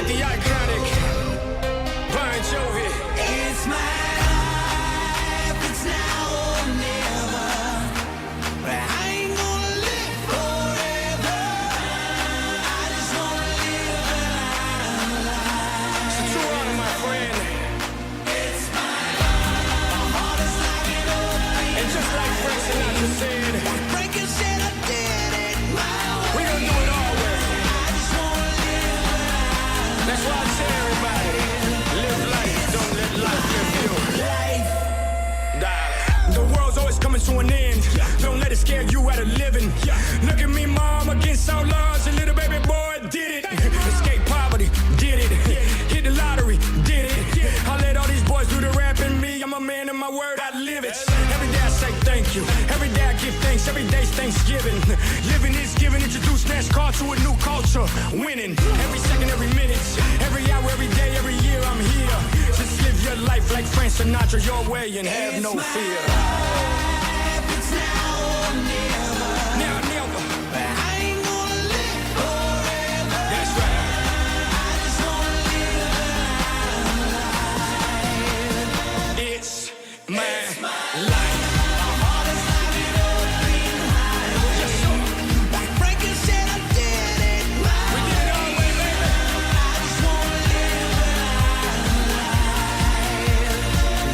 the iconic Bon Jovi. It's my life, it's now or never. But I ain't gonna live forever. I just wanna live a life. It's a true honor, my friend. It's my life. My heart is like an open. And just like Frank Sinatra said, Frankie said I did it my way. we gonna do it our way. I just wanna live a life. That's why I tell everybody, live life, don't let life live you. Darling, the world's always coming to an end. Don't let it scare you out of living. Look at me, mom, against all odds. A little baby boy did it. Escape poverty, did it. Hit the lottery, did it. I let all these boys do the rap and me. I'm a man of my word, I live it. Every day I say thank you. Every day I give thanks. Every day's Thanksgiving. Living is giving. Introduce NASCAR to a new culture. Winning every second, every minute, every hour, every day, every year. I'm here. Just live your life like Frank Sinatra your way and have no fear. It's now or never. Now, never. But I ain't gonna live forever. That's right. I just wanna live a life. It's my life. My heart is like an open highway. Yes, sir. Like Frankie said I did it my We way. did it our way, baby. I just wanna live a life.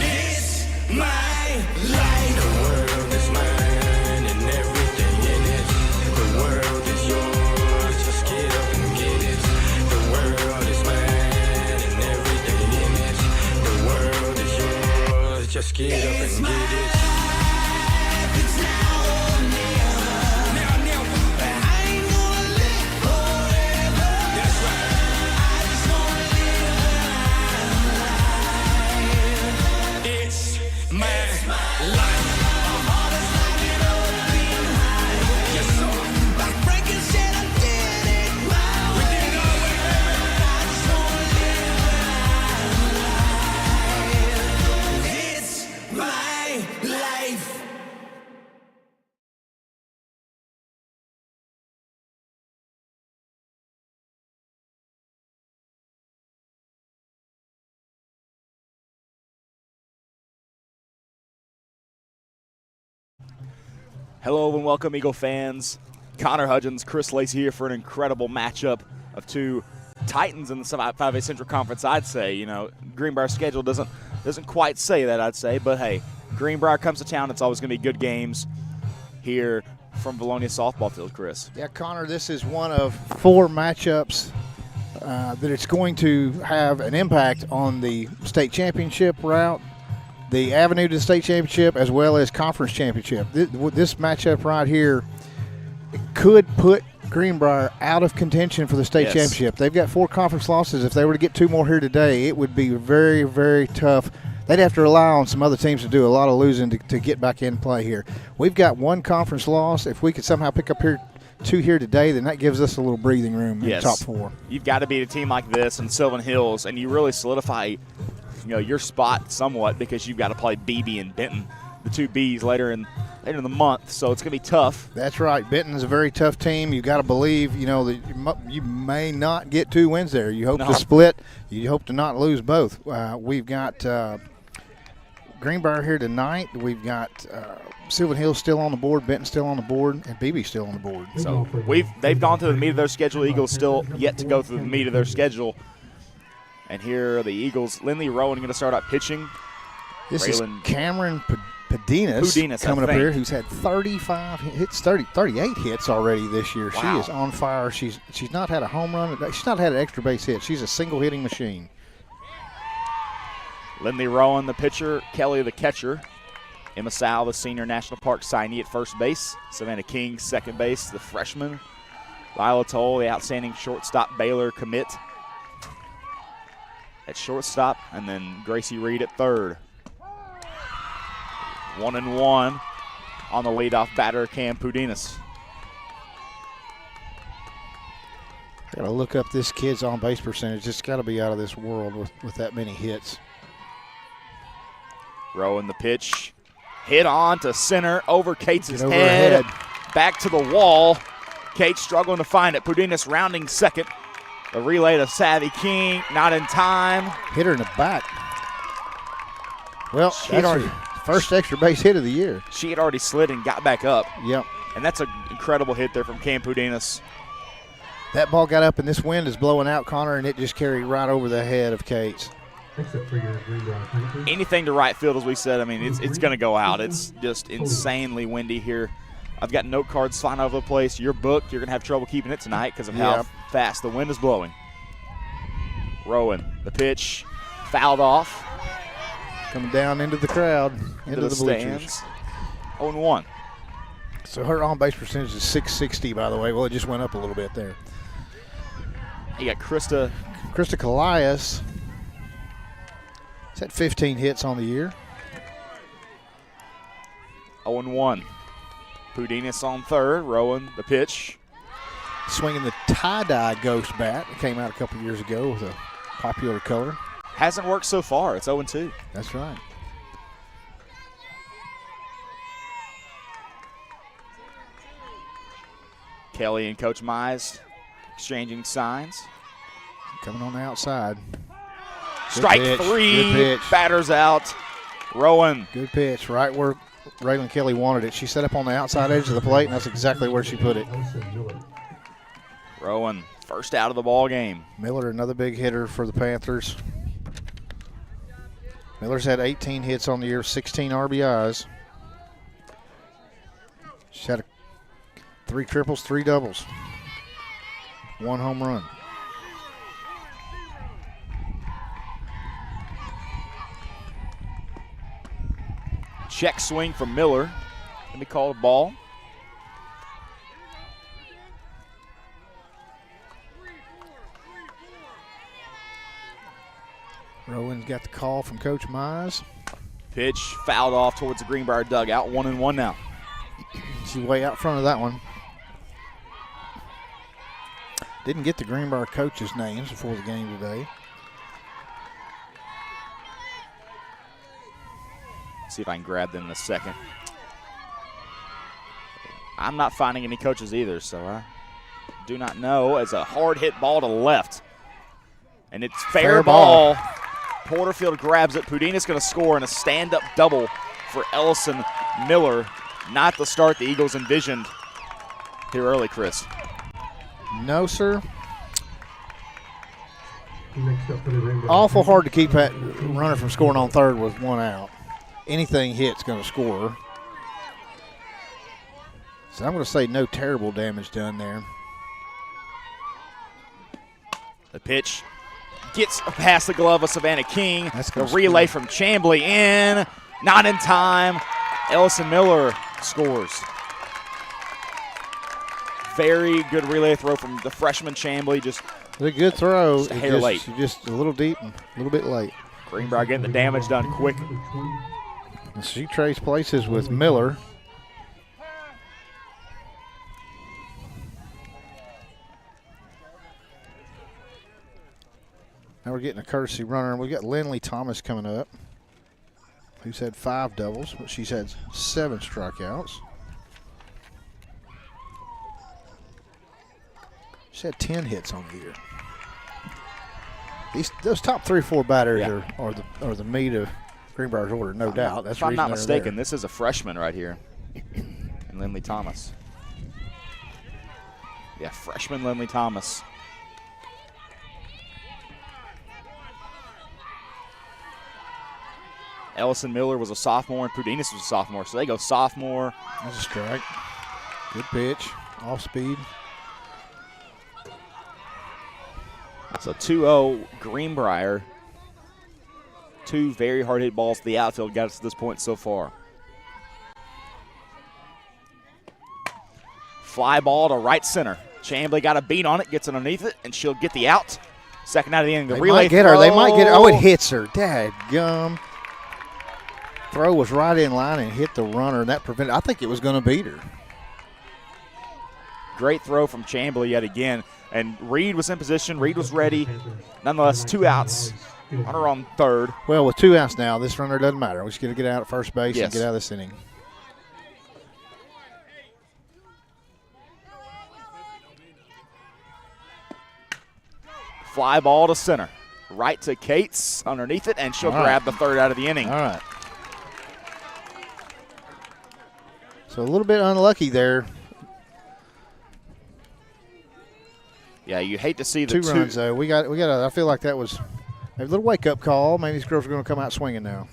It's my life. The world is mine and everything in it. The world is yours, just get up and get it. The world is mine and everything in it. The world is yours, just get up and get it. It's now or never. Now, never. But I ain't gonna live forever. That's right. I just wanna live a life. It's my life. My heart is like an open highway. Yes, sir. Like Frankie said I did it my We way. did it our way, baby. I just wanna live a life. It's my life. Hello and welcome, Eagle fans. Connor Hudgens, Chris Lacey here for an incredible matchup of two Titans in the 5A Central Conference. I'd say, you know, Greenbrier schedule doesn't quite say that, I'd say, but hey, Greenbrier comes to town. It's always going to be good games here from Vilonia softball field, Chris. Yeah, Connor, this is one of 4 matchups that it's going to have an impact on the state championship route, the avenue to the state championship, as well as conference championship. This matchup right here could put Greenbrier out of contention for the state Yes. championship. They've got 4 conference losses. If they were to get 2 more here today, it would be very, very tough. They'd have to rely on some other teams to do a lot of losing to get back in play here. We've got 1 conference loss. If we could somehow pick up 2 here today, then that gives us a little breathing room in the top 4. You've got to beat a team like this in Sylvan Hills, and you really solidify, your spot somewhat because you've got to play BB and Benton, the 2 Bs later in the month. So it's going to be tough. That's right. Benton's a very tough team. You got to believe, that you may not get 2 wins there. You hope to split. You hope to not lose both. We've got Greenbrier here tonight. We've got Sylvan Hills still on the board, Benton still on the board, and BB still on the board. So they've gone through the meat of their schedule. Eagles still yet to go through the meat of their schedule. And here are the Eagles. Lindley Rowan going to start out pitching. This Braylon is Cameron Pudinas coming up here, who's had 35 hits, 38 hits already this year. Wow. She is on fire. She's not had a home run. She's not had an extra base hit. She's a single hitting machine. Lindley Rowan, the pitcher. Kelly, the catcher. Emma Sal, the senior National Park signee at first base. Savannah King, second base, the freshman. Lila Toll, the outstanding shortstop Baylor commit at shortstop. And then Gracie Reed at third. 1-1 on the leadoff batter, Cam Pudinas. Got to look up this kid's on-base percentage. It's got to be out of this world with that many hits. Rowan the pitch. Hit on to center, over Cates' head. Back to the wall. Cates struggling to find it. Pudinas rounding second. The relay to Savvy King, not in time. Hit her in the back. Well, that's her first extra base hit of the year. She had already slid and got back up. Yep. And that's an incredible hit there from Cam Pudinas. That ball got up, and this wind is blowing out, Connor, and it just carried right over the head of Cates. Anything to right field, as we said, I mean, it's going to go out. It's just insanely windy here. I've got note cards flying all over the place. You're booked. You're going to have trouble keeping it tonight because of how fast the wind is blowing. Rowan, the pitch, fouled off. Coming down into the crowd, into the stands. 0-1. So her on-base percentage is .660, by the way. Well, it just went up a little bit there. You got Krista Callias. She's had 15 hits on the year. 0-1. Pudinas on third. Rowan, the pitch. Swinging the tie-dye ghost bat. It came out a couple years ago with a popular color. Hasn't worked so far. It's 0-2. That's right. Kelly and Coach Mize exchanging signs. Coming on the outside. Strike pitch. three. Good pitch. Batters out. Rowan. Good pitch. Right where Raylan Kelly wanted it. She set up on the outside edge of the plate, and that's exactly where she put it. Rowan, first out of the ball game. Miller, another big hitter for the Panthers. Miller's had 18 hits on the year, 16 RBIs. She's had 3 triples, 3 doubles, 1 home run. Check swing from Miller. Let me call a ball. Rowan's got the call from Coach Mize. Pitch fouled off towards the Greenbrier dugout. 1-1 now. She's way out front of that one. Didn't get the Greenbrier coaches' names before the game today. See if I can grab them in a second. I'm not finding any coaches either, so I do not know. As a hard hit ball to left. And it's fair ball. Porterfield grabs it. Pudinas going to score in a stand-up double for Ellison Miller. Not the start the Eagles envisioned here early, Chris. No, sir. Awful hard to keep that runner from scoring on third with 1 out. Anything hit's going to score. So I'm going to say no terrible damage done there. The pitch gets past the glove of Savannah King. The score. relay from Chambly in. Not in time. Ellison Miller scores. Very good relay throw from the freshman Chambly. Just a good throw. Just a hair late. Just a little deep and a little bit late. Greenbrier getting the damage done quick. And she trades places with Miller. Now we're getting a courtesy runner. We've got Lindley Thomas coming up, who's had 5 doubles, but she's had 7 strikeouts. She's had 10 hits on the year. Those top 3 or 4 batters are the meat of Greenbrier's order, no doubt. That's if I'm not they're mistaken, there. this is a freshman right here. And Lindley Thomas. Yeah, freshman Lindley Thomas. Ellison Miller was a sophomore and Pudinas was a sophomore, so they go sophomore. That's a strike. Good pitch, off speed. So 2-0 Greenbrier. 2 very hard hit balls to the outfield got us to this point so far. Fly ball to right center. Chambly got a beat on it, gets underneath it, and she'll get the out. Second out of the inning. The relay might get throw. her. They might get her. Oh, it hits her. Dadgum. Throw was right in line and hit the runner, and that prevented. I think it was going to beat her. Great throw from Chambly yet again. And Reed was in position. Reed was ready. Nonetheless, 2 outs. Runner on third. Well, with 2 outs now, this runner doesn't matter. We're just going to get out at first base and get out of this inning. fly ball to center. Right to Cates underneath it, and she'll grab the third out of the inning. All right. So a little bit unlucky there. Yeah, you hate to see the two runs though. We got. I feel like that was a little wake up call. Maybe these girls are going to come out swinging now.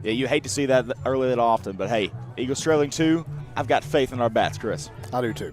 Yeah, you hate to see that early that often, but hey, Eagles trailing 2. I've got faith in our bats, Chris. I do too.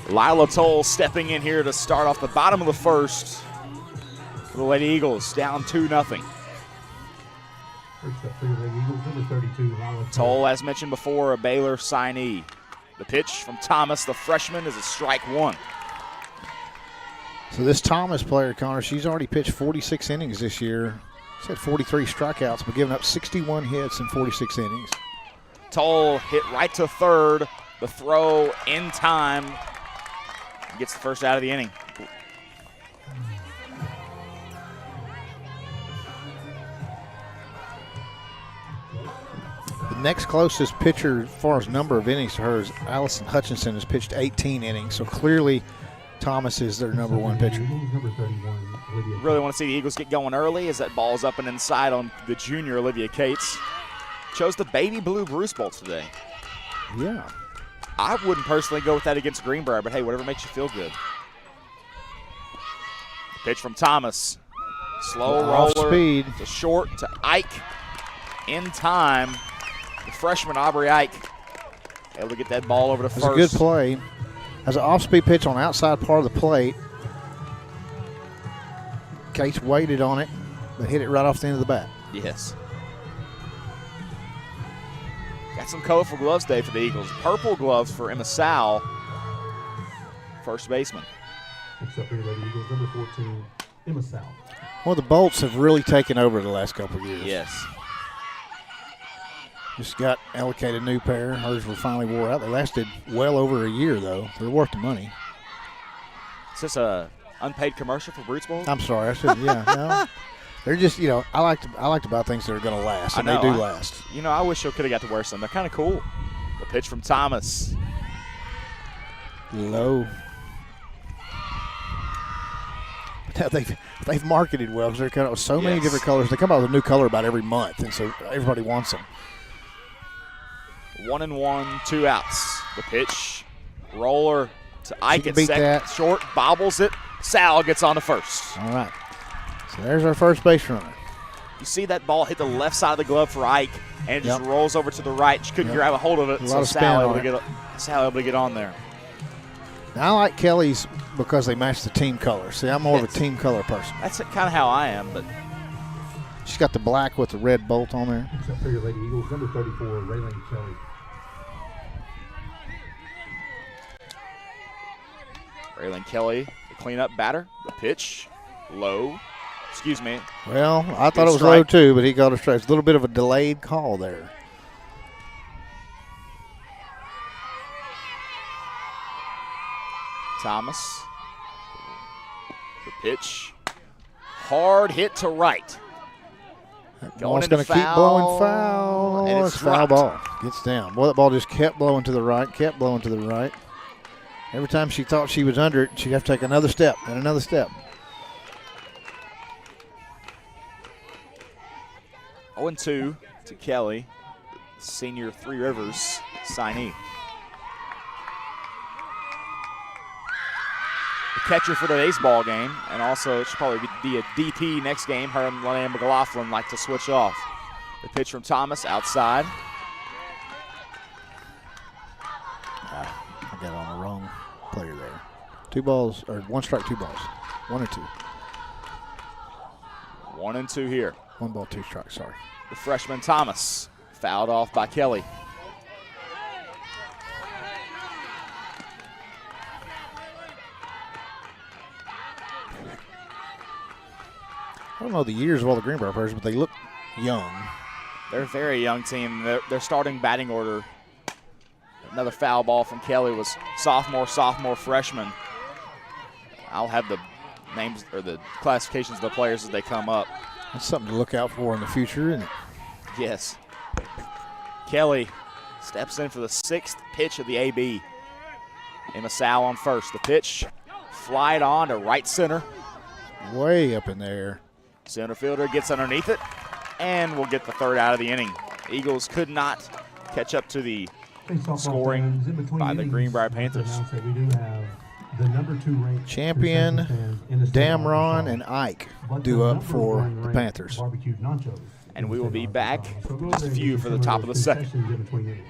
Lila Toll stepping in here to start off the bottom of the first for the Lady Eagles, down 2-0. First up for your Lady Eagles, number 32, Lila Toll, as mentioned before, a Baylor signee. The pitch from Thomas, the freshman, is a strike 1. So this Thomas player, Connor, she's already pitched 46 innings this year. She's had 43 strikeouts, but giving up 61 hits in 46 innings. Toll hit right to third. The throw in time. Gets the first out of the inning. The next closest pitcher as far as number of innings to her is Allison Hutchinson, has pitched 18 innings. So clearly Thomas is their number 1 pitcher. Number 31, Olivia. Really want to see the Eagles get going early as that ball's up and inside on the junior Olivia Cates. Chose the baby blue Bruce bolts today. Yeah. I wouldn't personally go with that against Greenbrier, but hey, whatever makes you feel good. Pitch from Thomas. Slow Off roller speed. to short to Ike. In time, the freshman Aubrey Ike able to get that ball over to It's first. a good play. Has an off-speed pitch on the outside part of the plate. Case waited on it, but hit it right off the end of the bat. Yes. Got some colorful gloves today for the Eagles. Purple gloves for Emma Sal, first baseman. Next up for your Lady Eagles, number 14, Emma Sal. Well, the Bolts have really taken over the last couple of years. Yes. Just got allocated a new pair. Hers were finally wore out. They lasted well over a year, though. They're worth the money. Is this a unpaid commercial for Brutes Bowl? I'm sorry. I should. Yeah. No. They're just, I like to buy things that are going to last, and I know, they do last. You know, I wish I could have got to wear some. They're kind of cool. The pitch from Thomas. Low. They've marketed well because they're kind of so many different colors. They come out with a new color about every month, and so everybody wants them. 1-1, 2 outs. The pitch, roller to Ike at beat second, that. short, bobbles it. Sal gets on to first. All right. So there's our first base runner. You see that ball hit the left side of the glove for Ike, and it just rolls over to the right. She couldn't grab a hold of it, A lot so of spin Sal on able to get on there. Now, I like Kelly's because they match the team color. See, I'm more of a team color person. That's kind of how I am, but She's got the black with the red bolt on there. Next up for your Lady Eagles, number 34, Raylene Kelly. Raylene Kelly, the cleanup batter. The pitch, low. Excuse me. Well, I thought Good it was strike. low too, but he got a strike. It's a little bit of a delayed call there. Thomas. The pitch. Hard hit to right. Ball's into going to keep blowing foul, foul. and It's it's foul dropped. ball. Gets down. Well, that ball just kept blowing to the right, kept blowing to the right. Every time she thought she was under it, she'd have to take another step and another step. 0-2 to Kelly, senior Three Rivers signee. catcher for today's ball game, and also she'll probably be a DP next game. Her and Linnea McLaughlin like to switch off. The pitch from Thomas outside. I got on the wrong player there. 2 balls, or 1 strike, 2 balls. 1 or 2. 1 and 2 here. 1 ball, 2 strikes, sorry. The freshman Thomas, fouled off by Kelly. I don't know the years of all the Greenbrier players, but they look young. They're a very young team. Their starting batting order. Another foul ball from Kelly was sophomore, freshman. I'll have the names or the classifications of the players as they come up. That's something to look out for in the future, isn't it? Yes. Kelly steps in for the 6th pitch of the AB. Emma Sal on first. The pitch flied on to right center. Way up in there. Center fielder gets underneath it, and we'll get the 3rd out of the inning. Eagles could not catch up to the scoring by the Greenbrier Panthers. We do have the number 2 ranked Champion, Damron, and Ike due up for the Panthers. And we will be back in just a few for the top of the 2nd.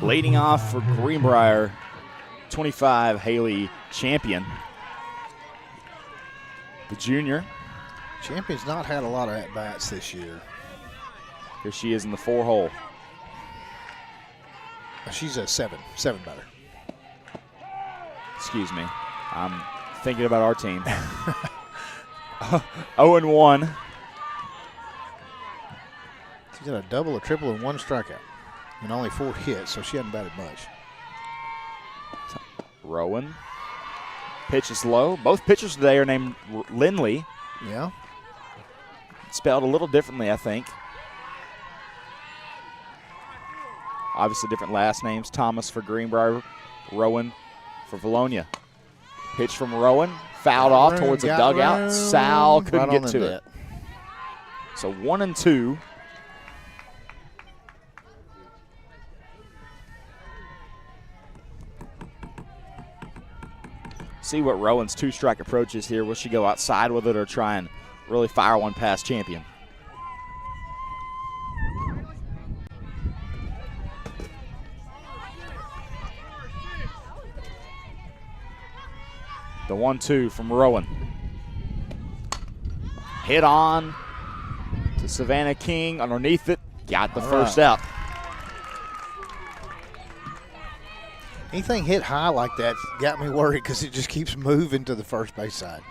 Leading off for Greenbrier, 25, Haley Champion. The junior. Champion's not had a lot of at-bats this year. Here she is in the 4-hole. She's a 7 batter. Excuse me. I'm thinking about our team. 0-1. She's got a double, a triple, and 1 strikeout. And only 4 hits, so she hasn't batted much. Rowan. Pitch is low. Both pitchers today are named Lindley. Yeah. Spelled a little differently, I think. Obviously different last names. Thomas for Greenbrier, Rowan for Vilonia. Pitch from Rowan, fouled off towards the dugout. Sal couldn't get to it. So 1-2. See what Rowan's 2-strike approach is here. Will she go outside with it or try and really fire one past Champion? The 1-2 from Rowan. Hit on to Savannah King underneath it. Got the first out. Anything hit high like that got me worried because it just keeps moving to the first base side.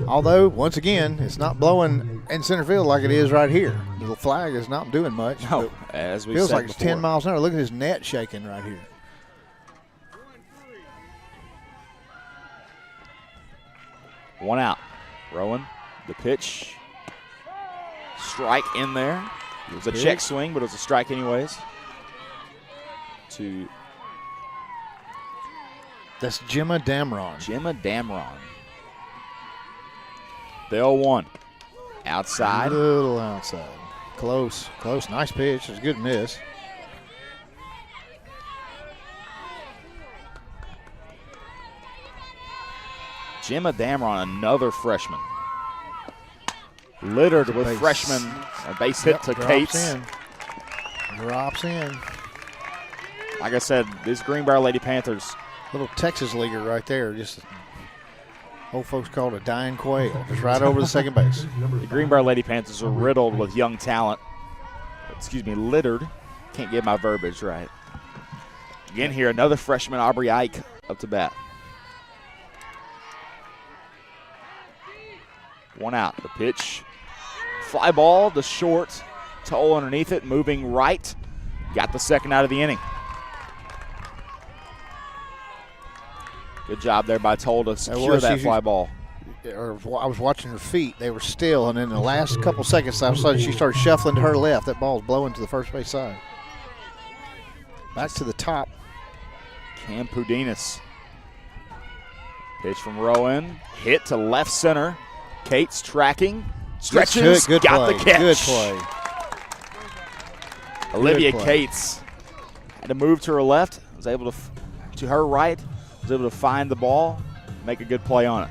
Although, once again, it's not blowing in center field like it is right here. The flag is not doing much. No, as we feels said like it's before. 10 miles an hour. Look at his net shaking right here. One out. Rowan, the pitch. Strike in there. It was a check swing, but it was a strike anyways. That's Gemma Damron. Gemma Damron. The 0-1. Outside. Little outside. Close. Nice pitch. It was a good miss. Gemma Damron, another freshman. Littered with freshmen. A base hit to Cates. Drops in. Like I said, these Greenbrier Lady Panthers. Little Texas leaguer right there. Just old folks call it a dying quail. Just right over the second base. The Greenbrier Lady Panthers are riddled with young talent. Littered. Can't get my verbiage right. Again here, another freshman, Aubrey Ike, up to bat. One out. The pitch. Fly ball to short. Toll underneath it, moving right. Got the second out of the inning. Good job there by Toll to secure that fly ball. I was watching her feet. They were still, and in the last couple seconds, all of a sudden she started shuffling to her left. That ball's blowing to the first base side. Back to the top. Cam Pudinas. Pitch from Rowan. Hit to left center. Cates tracking. Stretches. Good got play. the catch. Good play. Olivia Good play. Cates had to move to her left. Was able to her right. Was able to find the ball. Make a good play on it.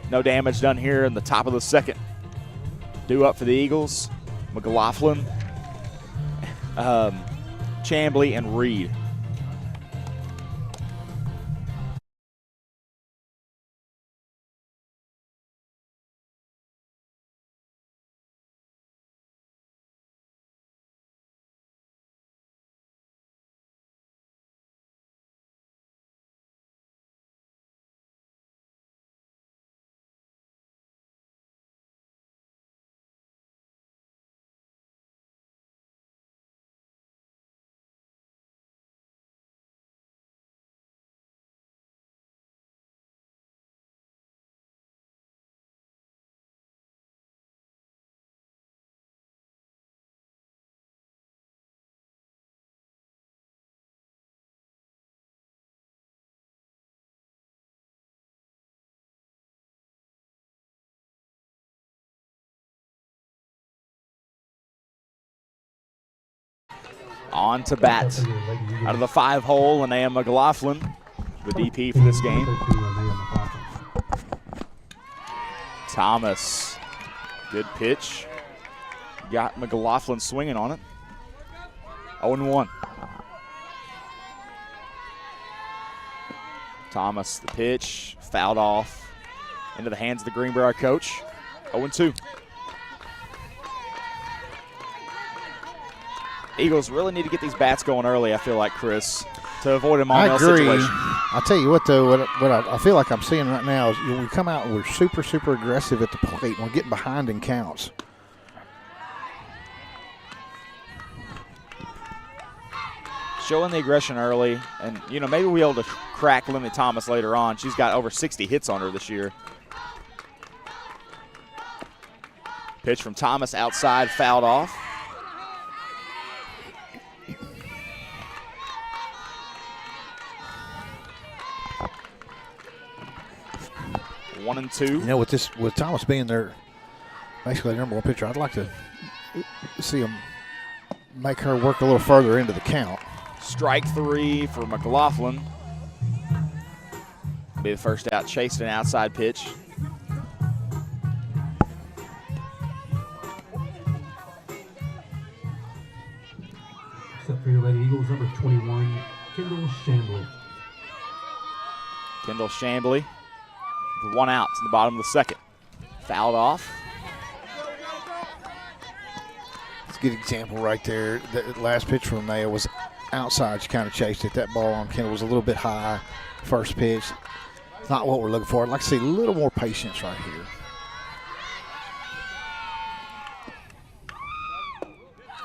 No damage done here in the top of the second. Due up for the Eagles. McLaughlin, Chambly, and Reed. On to bat. Out of the 5-hole, Linnea McLaughlin, the DP for this game. Thomas, good pitch. Got McLaughlin swinging on it. 0-1. Thomas, the pitch, fouled off into the hands of the Greenbrier coach. 0-2. Eagles really need to get these bats going early, I feel like, Chris, to avoid a Maumelle situation. I'll tell you what, though, what I feel like I'm seeing right now is we come out and we're super, super aggressive at the plate, and we're getting behind in counts. Showing the aggression early, and, maybe we'll be able to crack Lily Thomas later on. She's got over 60 hits on her this year. Pitch from Thomas outside, fouled off. 1-2. With Thomas being their basically number one pitcher, I'd like to see him make her work a little further into the count. Strike 3 for McLaughlin. Be the first out. Chased an outside pitch. Set for your Lady Eagles, number 21, Kendall Chambly. Kendall Chambly. With 1 out to the bottom of the second. Fouled off. It's a good example right there. The last pitch from Naya was outside. She kind of chased it. That ball on Kendall was a little bit high. First pitch. Not what we're looking for. I'd like to see a little more patience right here.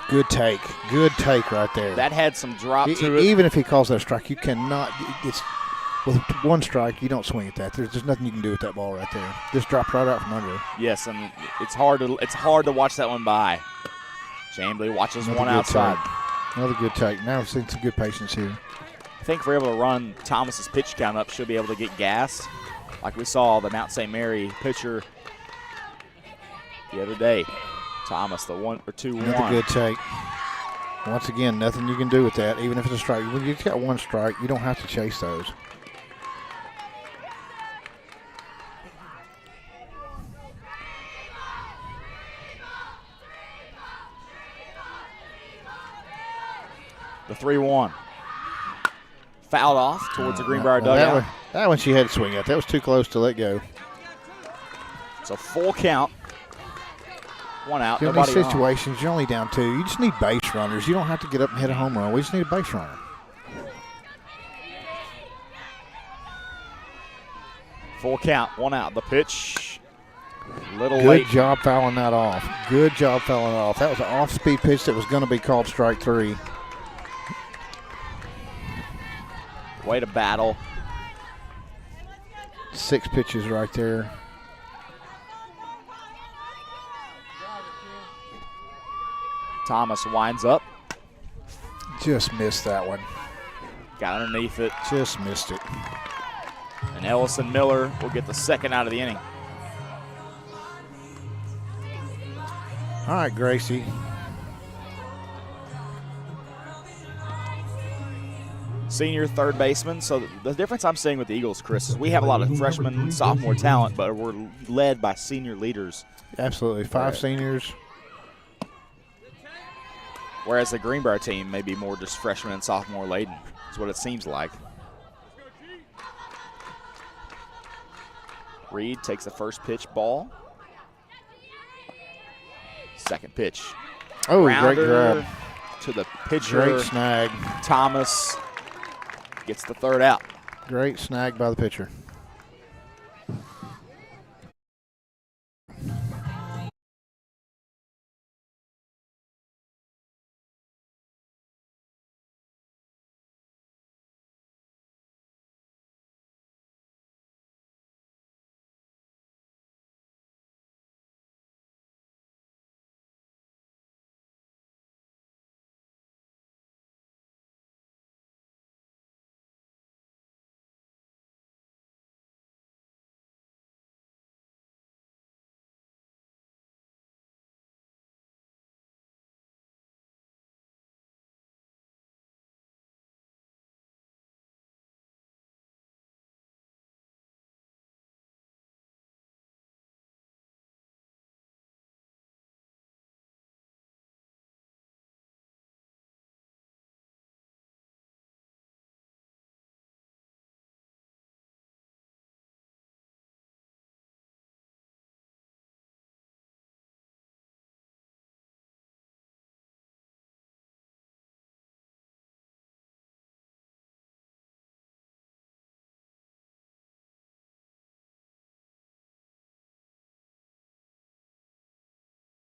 Good take. Good take right there. That had some drop to it. Even if he calls that a strike, you cannot. It's with 1 strike, you don't swing at that. There's nothing you can do with that ball right there. Just drop right out from under. Yes, and it's hard to watch that one by. Chambly watches Another one good outside. take. Another good take. Now we're seeing some good patience here. I think if we're able to run Thomas's pitch count up, she'll be able to get gas, like we saw the Mount St. Mary pitcher the other day. Thomas, the 1 or 2-1. Another good take. Once again, nothing you can do with that, even if it's a strike. When you've got one strike, you don't have to chase those. The 3-1. Fouled off towards the Greenbrier dugout. That one she had to swing at. That was too close to let go. It's a full count. One out. In Nobody these on. situations, you're only down 2. You just need base runners. You don't have to get up and hit a home run. We just need a base runner. Full count. One out. The pitch. Little Good late. job fouling that off. Good job fouling it off. That was an off-speed pitch that was going to be called strike 3. Way to battle. 6 pitches right there. Thomas winds up. Just missed that one. Got underneath it. Just missed it. And Ellison Miller will get the second out of the inning. All right, Gracie. Senior third baseman. So the difference I'm seeing with the Eagles, Chris, is we have a lot of freshman and sophomore talent, but we're led by senior leaders. Absolutely. 5 Right. seniors. Whereas the Greenbrier team may be more just freshman and sophomore laden. Is what it seems like. Reed takes the first pitch, ball. Second pitch. Oh, great Grounder grab. to the pitcher. Great snag. Thomas gets the third out. Great snag by the pitcher.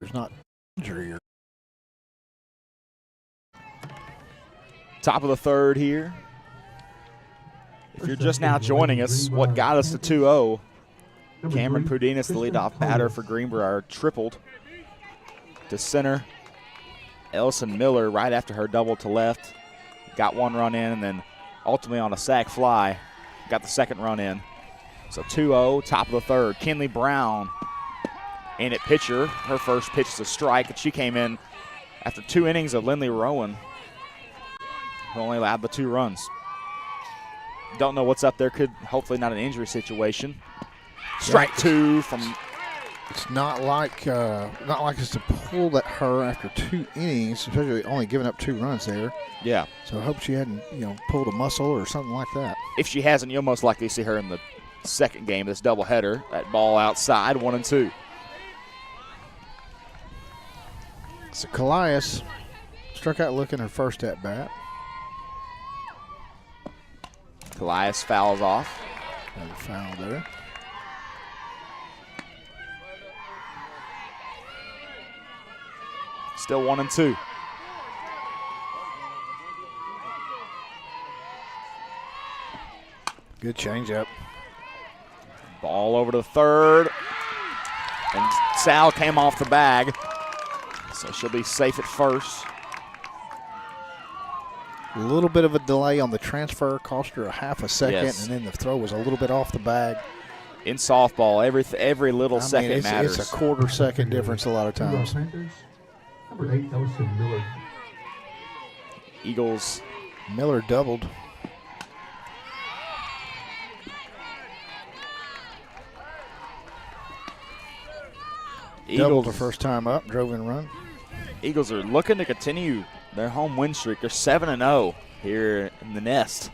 There's not injury or Top of the third here. If you're just now joining us, what got us to 2-0, Cameron Pudinas, the leadoff batter for Greenbrier, tripled to center. Ellison Miller, right after her double to left, got one run in, and then ultimately on a sac fly, got the second run in. So 2-0, top of the third. Kinley Brown in at pitcher. Her first pitch is a strike, and she came in after 2 innings of Lindley Rowan, who only allowed the 2 runs. Don't know what's up there. Could hopefully not an injury situation. Strike 2 from. it's not like it's to pull that her after 2 innings, especially only giving up 2 runs there. Yeah. So I hope she hadn't, pulled a muscle or something like that. If she hasn't, you'll most likely see her in the second game, this doubleheader. That ball outside, 1-2. So Callias struck out looking her first at bat. Callias fouls off. Another foul there. Still 1-2. Good changeup. Ball over to third. And Sal came off the bag. So she'll be safe at first. A little bit of a delay on the transfer cost her a half a second, Yes. and then the throw was a little bit off the bag. In softball, every little second matters. It's a quarter second difference a lot of times. Panthers, number 8, Ellison Miller. Eagles. Miller doubled. Doubled the first time up, drove in run. Eagles are looking to continue their home win streak. They're 7-0 here in the nest.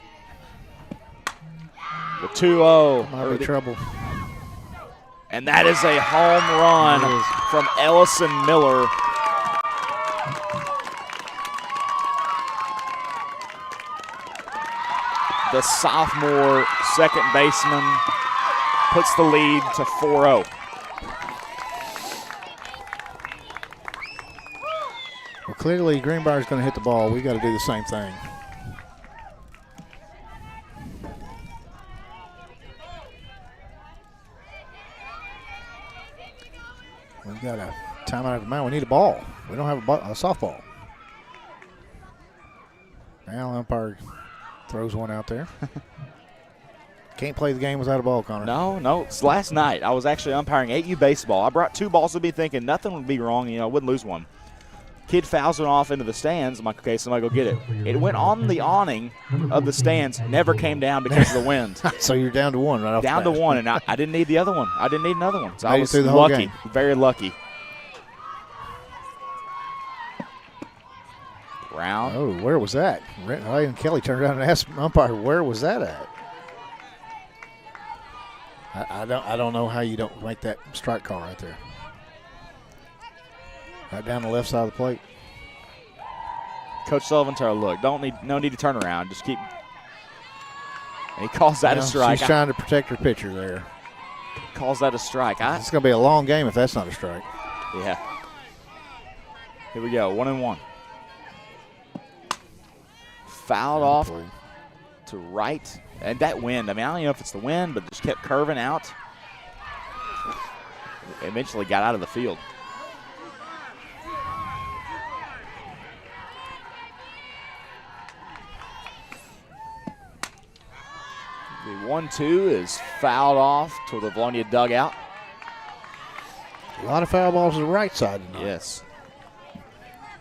The 2-0. Might be trouble. And that is a home run from Ellison Miller. The sophomore second baseman puts the lead to 4-0. Well, clearly Greenbrier's going to hit the ball. We got to do the same thing. We've got a timeout of the mound. We need a ball. We don't have a softball. Now umpire throws one out there. Can't play the game without a ball, Connor. No. It's last night. I was actually umpiring 8U baseball. I brought 2 balls to be thinking nothing would be wrong. I wouldn't lose one. Kid fouls it off into the stands. I'm like, okay, somebody go get it. It went on the awning of the stands, never came down because of the wind. So you're down to 1 right off Down the to bat. 1, and I didn't need the other one. I didn't need another one. So I Made it was through the whole lucky, game. very lucky. Brown. Oh, where was that? Ray and Kelly turned around and asked umpire, where was that at? I don't know how you don't make that strike call right there. Right down the left side of the plate. Coach Sullivan told her, look, no need to turn around. Just keep. And he calls that a strike. She's trying to protect her pitcher there. Calls that a strike. It's going to be a long game if that's not a strike. Yeah. Here we go, 1-1. Fouled off to right. And that wind, I don't know if it's the wind, but just kept curving out. Eventually got out of the field. The 1-2 is fouled off to the Vilonia dugout. A lot of foul balls to the right side tonight. Yes.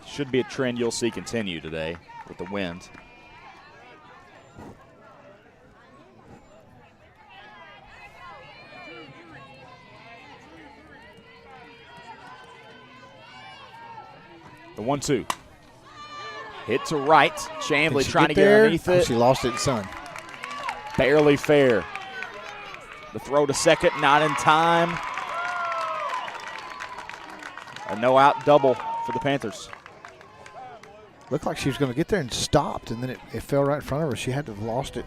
Should be a trend you'll see continue today with the wind. The 1-2. Hit to right. Chambly trying to get underneath it. She lost it in sun. Barely fair. The throw to second, not in time. A no-out double for the Panthers. Looked like she was going to get there and stopped, and then it fell right in front of her. She had to have lost it.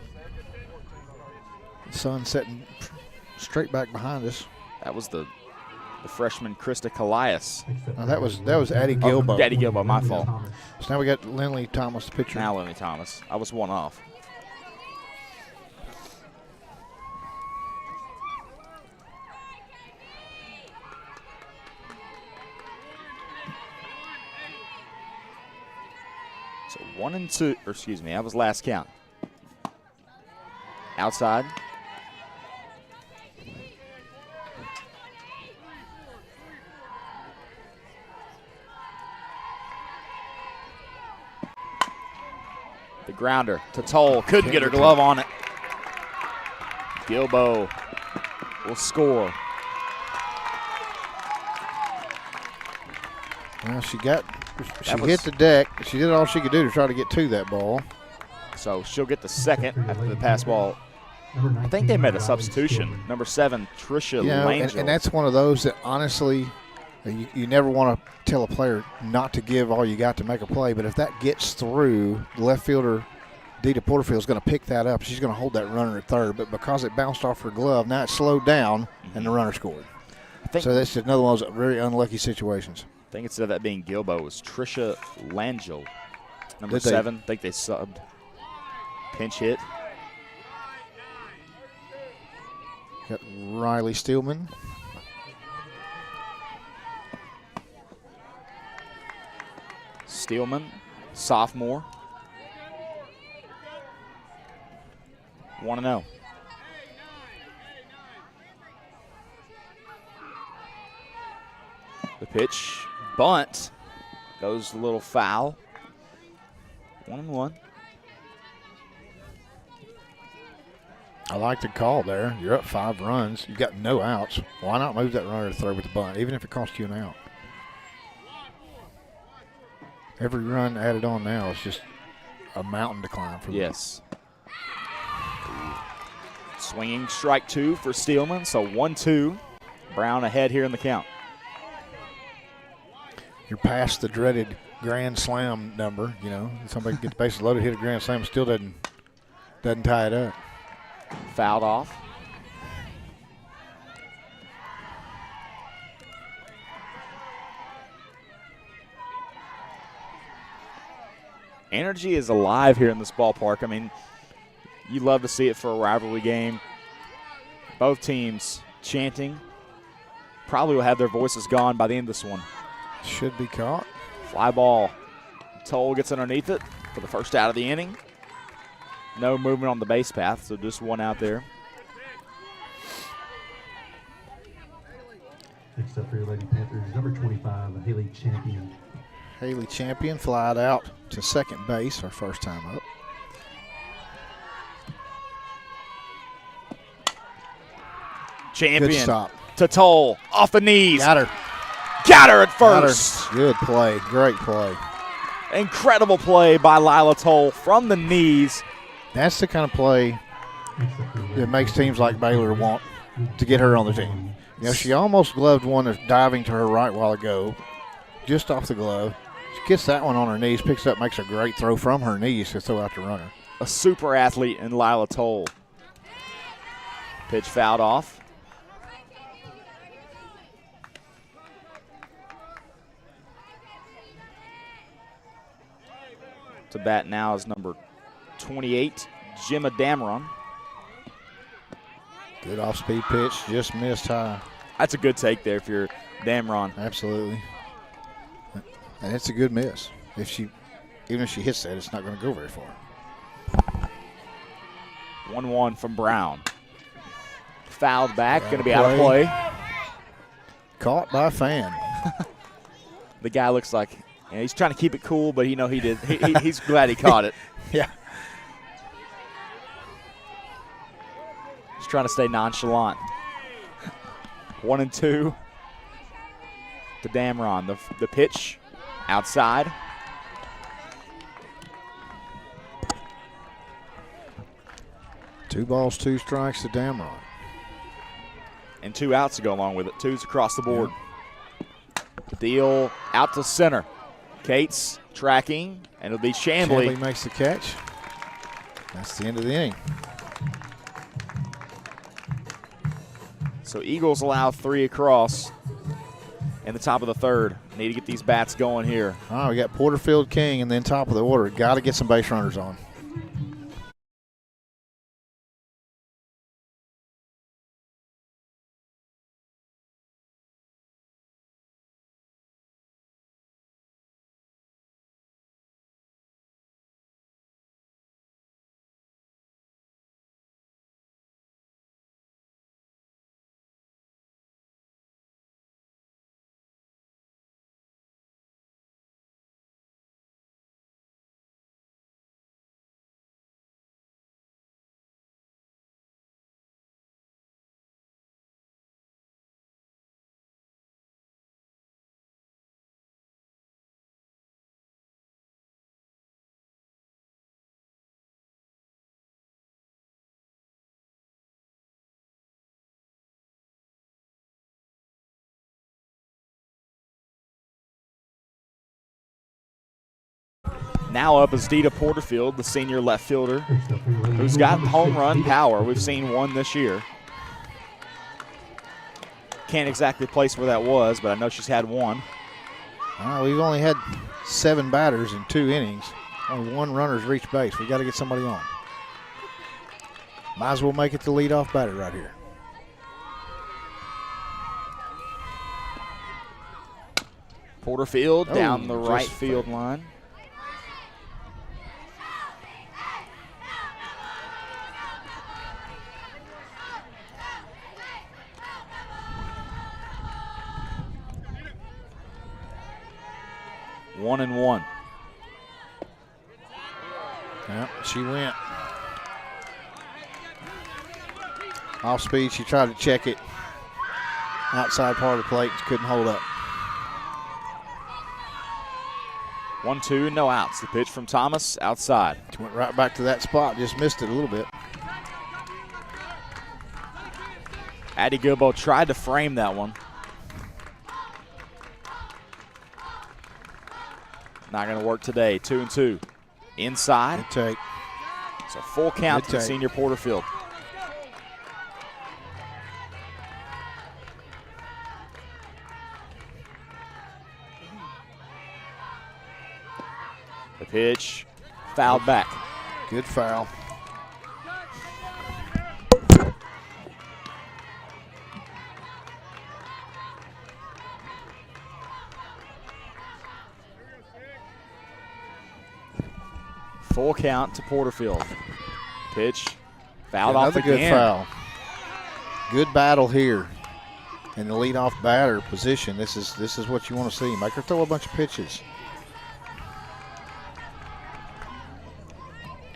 The sun setting straight back behind us. That was the freshman Krista Callias. Now that was Addie Gilbo. Addie Gilbo, my fault. So now we got Lindley Thomas, the pitcher. Now Lenny Thomas. I was one off. So 1-2, or excuse me, that was last count. Outside. The grounder to Toll. Couldn't get her glove on it. Gilbo will score. Well, she hit the deck. She did all she could do to try to get to that ball. So she'll get the second after the pass ball. I think they made a substitution. Number 7, Trisha Langell. And that's one of those that honestly, you never want to tell a player not to give all you got to make a play, but if that gets through, the left fielder, Dita Porterfield, is going to pick that up. She's going to hold that runner at third, but because it bounced off her glove, now it slowed down, and the runner scored. So that's another one of those very unlucky situations. I think instead of that being Gilbo, it was Trisha Langell. Number 7, I think they subbed. Pinch hit. Got Riley Steelman. Steelman, sophomore. 1-0. The pitch, bunt, goes a little foul. 1-1. I like the call there. You're up 5 runs. You've got no outs. Why not move that runner to third with the bunt, even if it costs you an out? Every run added on now is just a mountain to climb for them. Yes. Swinging strike 2 for Steelman, so 1-2. Brown ahead here in the count. You're past the dreaded grand slam number. You know, somebody gets the bases loaded, hit a grand slam, still doesn't tie it up. Fouled off. Energy is alive here in this ballpark. I mean, you love to see it for a rivalry game. Both teams chanting. Probably will have their voices gone by the end of this one. Should be caught. Fly ball. Toll gets underneath it for the first out of the inning. No movement on the base path, so just one out there. Next up for your Lady Panthers, number 25, Haley Champion. Haley Champion flied out to second base, her first time up. Champion. Good stop. To Toll. Off the knees. Got her. Got her at Got her. first. Good play. Great play. Incredible play by Lila Toll from the knees. That's the kind of play Next up for your Lady that makes Panthers, teams like Baylor want to get her on the team. You know, she almost gloved one that's diving to her right a while ago, just off the glove. She gets that one on her knees, picks up, makes a great throw from her knees to throw out the runner. A super athlete in Lila Toll. Pitch fouled off. To bat now is number 28, Gemma Dameron. Good off-speed pitch, just missed high. That's a good take there if you're Dameron. Absolutely. And it's a good miss. Even if she hits that, it's not going to go very far. 1-1 from Brown. Fouled back, going to be out of play. Caught by a fan. The guy looks like he's trying to keep it cool, but he did. He's glad he caught it. Yeah. He's trying to stay nonchalant. 1-2 to Dameron. The pitch outside. Two balls, 2 strikes to Dameron. And 2 outs to go along with it. 2s across the board. The deal out to center. Cates tracking, and it'll be Chambly. Chambly makes the catch. That's the end of the inning. So Eagles allow 3 across in the top of the third. Need to get these bats going here. Oh, we got Porterfield, King, and then top of the order. Got to get some base runners on. Now up is Dita Porterfield, the senior left fielder, Next up for your Lady who's Eagles, got number home 6, run Dita power. We've seen one this year. Can't exactly place where that was, but I know she's had one. We've only had 7 batters in 2 innings. Only 1 runner's reached base. We got to get somebody on. Might as well make it the leadoff batter right here. Porterfield down the just right field line. 1-1. Yeah, she went. Off speed, she tried to check it. Outside part of the plate, couldn't hold up. 1-2, no outs. The pitch from Thomas outside. She went right back to that spot, just missed it a little bit. Addie Gilbo tried to frame that one. Not going to work today. 2-2. Inside. Good take. It's a full count Good to take. Senior Porterfield. The pitch fouled back. Good foul. Full count to Porterfield. Pitch fouled off Another again. good foul. Good battle here in the leadoff batter position. This is what you want to see. Make her throw a bunch of pitches.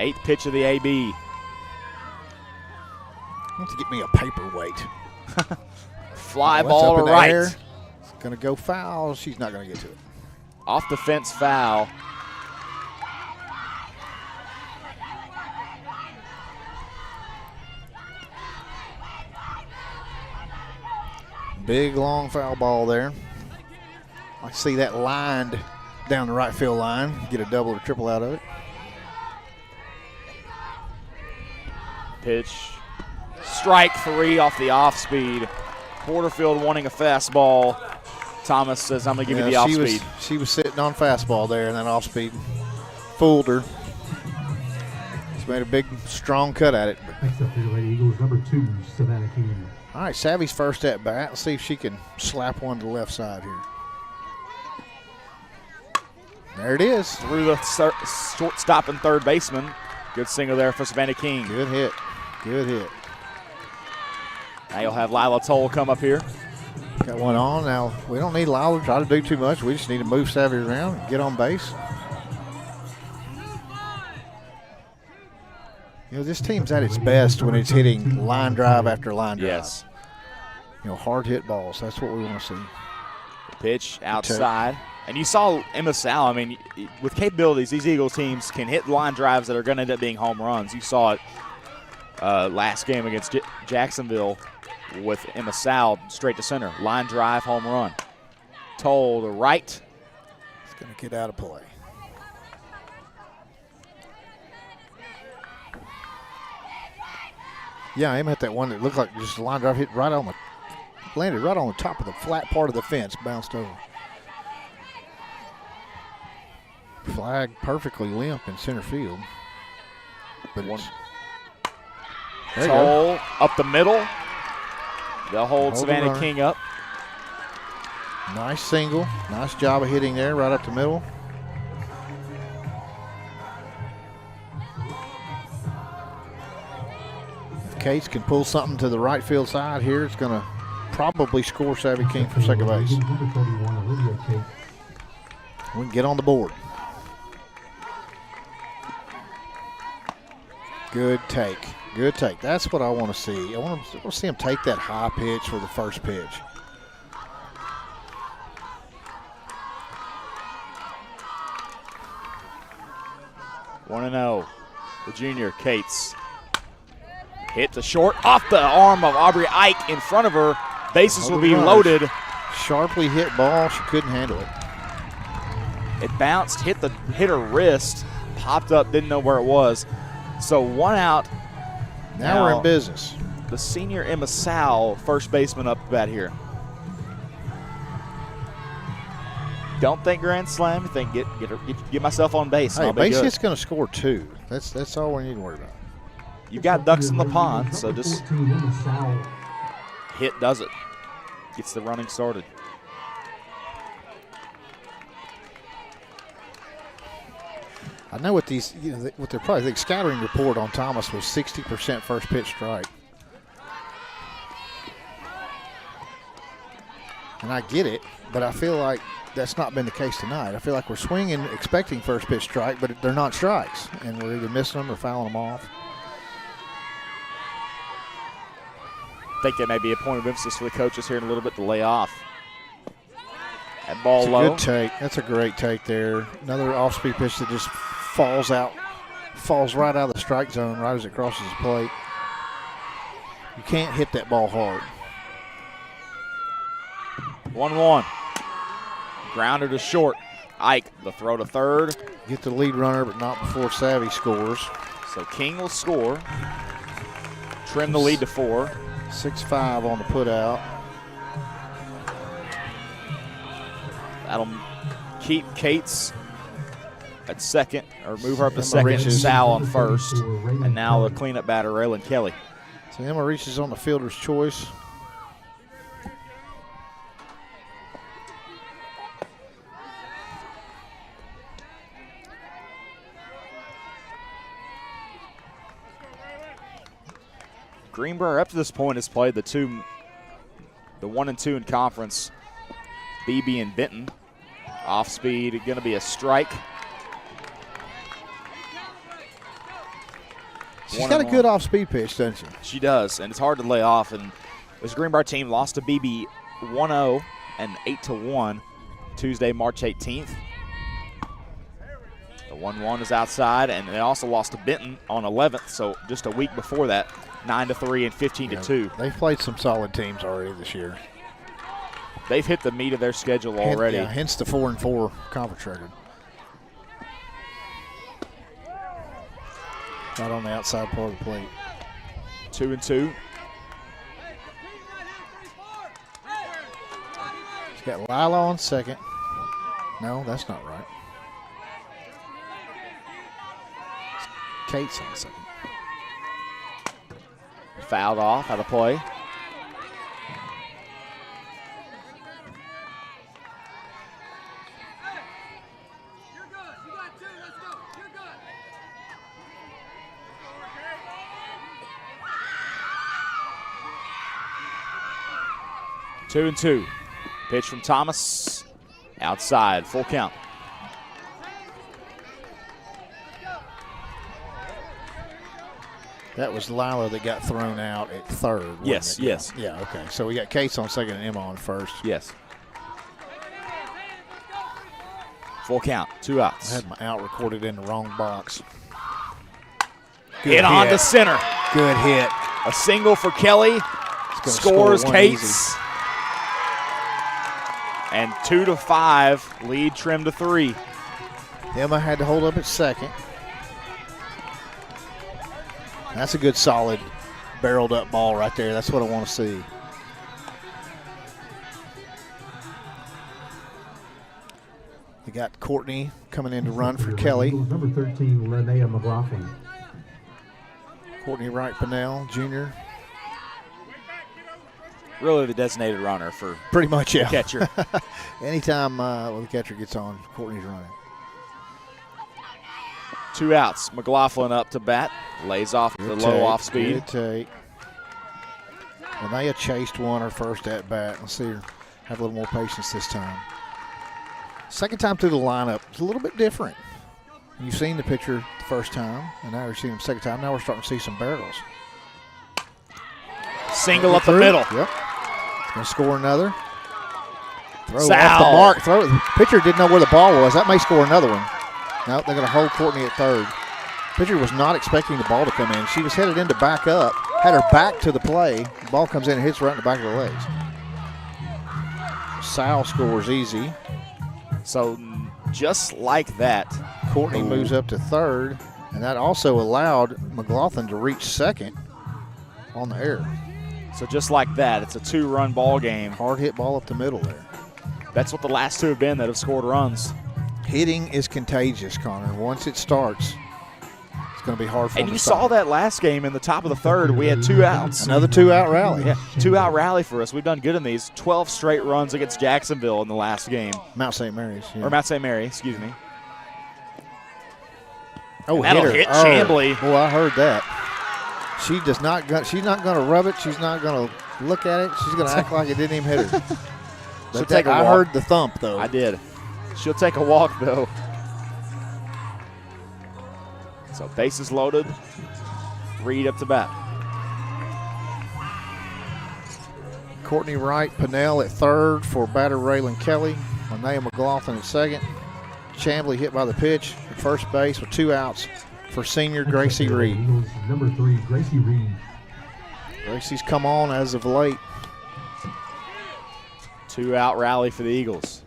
8th pitch of the AB. I want to get me a paperweight. Fly What's ball up to in the right. air? It's going to go foul. She's not going to get to it. Off the fence foul. Big, long foul ball there. I see that lined down the right field line. Get a double or triple out of it. Pitch. Strike 3 off the off speed. Porterfield wanting a fastball. Thomas says, I'm going to give you the off speed. She was sitting on fastball there, and that off speed fooled her. She's made a big, strong cut at it. Next up for the Lady Eagles, number 2, Savannah King. All right, Savvy's first at bat. Let's see if she can slap one to the left side here. There it is. Through the shortstop and third baseman. Good single there for Savannah King. Good hit. Good hit. Now you'll have Lila Toll come up here. Got one on. Now, we don't need Lila to try to do too much. We just need to move Savvy around and get on base. You know, this team's at its best when it's hitting line drive after line drive. Yes. You know, hard hit balls. That's what we want to see. Pitch outside. And you saw Emma Sal. I mean, with capabilities, these Eagles teams can hit line drives that are going to end up being home runs. You saw it last game against Jacksonville with Emma Sal straight to center. Line drive, home run. Toll to right. It's going to get out of play. Yeah, Emma hit that one that looked like just a line drive hit right on the, landed right on the top of the flat part of the fence, bounced over. Flag perfectly limp in center field. But One. it's, there you go. Toll up the middle. They'll hold Hold the Savannah runner. King up. Nice single. Nice job of hitting there right up the middle. If Cates can pull something to the right field side here, it's going to probably score Savvy King for second base. Number 31, Olivia Kate. We can get on the board. Good take. Good take. That's what I want to see. I want to see him take that high pitch for the first pitch. One and 0. The junior, Cates. Hit to short off the arm of Aubrey Ike in front of her. Bases will be loaded. Sharply hit ball. She couldn't handle it. It bounced, hit her wrist, popped up, didn't know where it was. So 1 out. Now we're in business. The senior Emma Sal, first baseman, up to bat here. Don't think grand slam. Think get myself on base. And Hey, I'll be base good. hit's going to score 2. That's all we need to worry about. You've got ducks in the pond, so Number just 14, Emma Sal. hit does it. Gets the running started. I know what these, you know, what they're probably, the scattering report on Thomas was 60% first pitch strike. And I get it, but I feel like that's not been the case tonight. I feel like we're swinging, expecting first pitch strike, but they're not strikes, and we're either missing them or fouling them off. I think that may be a point of emphasis for the coaches here in a little bit to lay off. That ball It's a low. good take. That's a great take there. Another off-speed pitch that just falls right out of the strike zone right as it crosses the plate. You can't hit that ball hard. 1-1. Grounded to short. Ike, the throw to third. Get the lead runner, but not before Savvy scores. So King will score. Trim the lead to 4. 6-5 on the put out. That'll keep Cates at second, or move her up to Emma second. reaches. Sal on first. And now the cleanup batter, Raylan Kelly. So Emma reaches on the fielder's choice. Greenbrier up to this point has played the 1 and 2 in conference. BB and Benton. Off speed, going to be a strike. She's got a good off-speed pitch, doesn't she? She does, and it's hard to lay off. And this Greenbrier team lost to BB 1-0 and 8-1 Tuesday, March 18th. The 1-1 is outside, and they also lost to Benton on 11th, so just a week before that, 9-3 and 15-2. They've played some solid teams already this year. They've hit the meat of their schedule already. Hence the 4-4 conference record. Right on the outside part of the plate. 2-2. She's got Lila on second. No, that's not right. Kate's on second. Fouled off, out of play. Two and two. Pitch from Thomas. Outside. Full count. That was Lila that got thrown out at third. wasn't Yes, it? yes. Yeah, okay. So we got Kate's on second and Emma on first. Yes. Full count. 2 I outs. had my out recorded in the wrong box. Hit on to center. Good hit. A single for Kelly. Gonna Scores score one Cates. And 2-5. Lead trimmed to 3. Emma had to hold up at second. That's a good, solid, barreled up ball right there. That's what I want to see. They got Courtney coming in to run for Kelly. Number 13, Linnea McLaughlin. Courtney Wright Pennell, Jr. Really the designated runner for Pretty much, yeah. the catcher. Anytime the catcher gets on, Courtney's running. 2 outs. McLaughlin up to bat. Lays off the low off speed. Good take. Linnea chased one her first at bat. Let's see her have a little more patience this time. Second time through the lineup. It's a little bit different. You've seen the picture the first time, and now you're seeing them second time. Now we're starting to see some barrels. Single up the middle. Yep. Going to score another. Throw Sal. off the mark. Throw. The pitcher didn't know where the ball was. That may score another one. No, they're going to hold Courtney at third. Pitcher was not expecting the ball to come in. She was headed in to back up, had her back to the play. The ball comes in and hits right in the back of the legs. Sal scores easy. So just like that, Courtney moves up to third, and that also allowed McLaughlin to reach second on the air. So just like that, it's a 2-run ball game. Hard hit ball up the middle there. That's what the last 2 have been that have scored runs. Hitting is contagious, Connor. Once it starts, it's going to be hard for And them you to saw stop. that last game in the top of the third. We had 2 outs. Another 2-out rally. Yeah, 2-out rally for us. We've done good in these. 12 straight runs against Jacksonville in the last game. Mount St. Mary's. Yeah. Or Mount St. Mary, excuse me. Oh, that'll hit her. hit Chambly. Boy, I heard that. She does not. She's not going to rub it. She's not going to look at it. She's going to act like it didn't even hit her. She'll take a walk. I heard the thump, though. I did. She'll take a walk, though. So bases loaded. Reed up to bat. Courtney Wright Pinnell at third for batter Raylan Kelly. Linnea McLaughlin at second. Chambly hit by the pitch at first base with 2 outs for senior Gracie Reed. Eagles, number 3, Gracie Reed. Gracie's come on as of late. 2-out rally for the Eagles.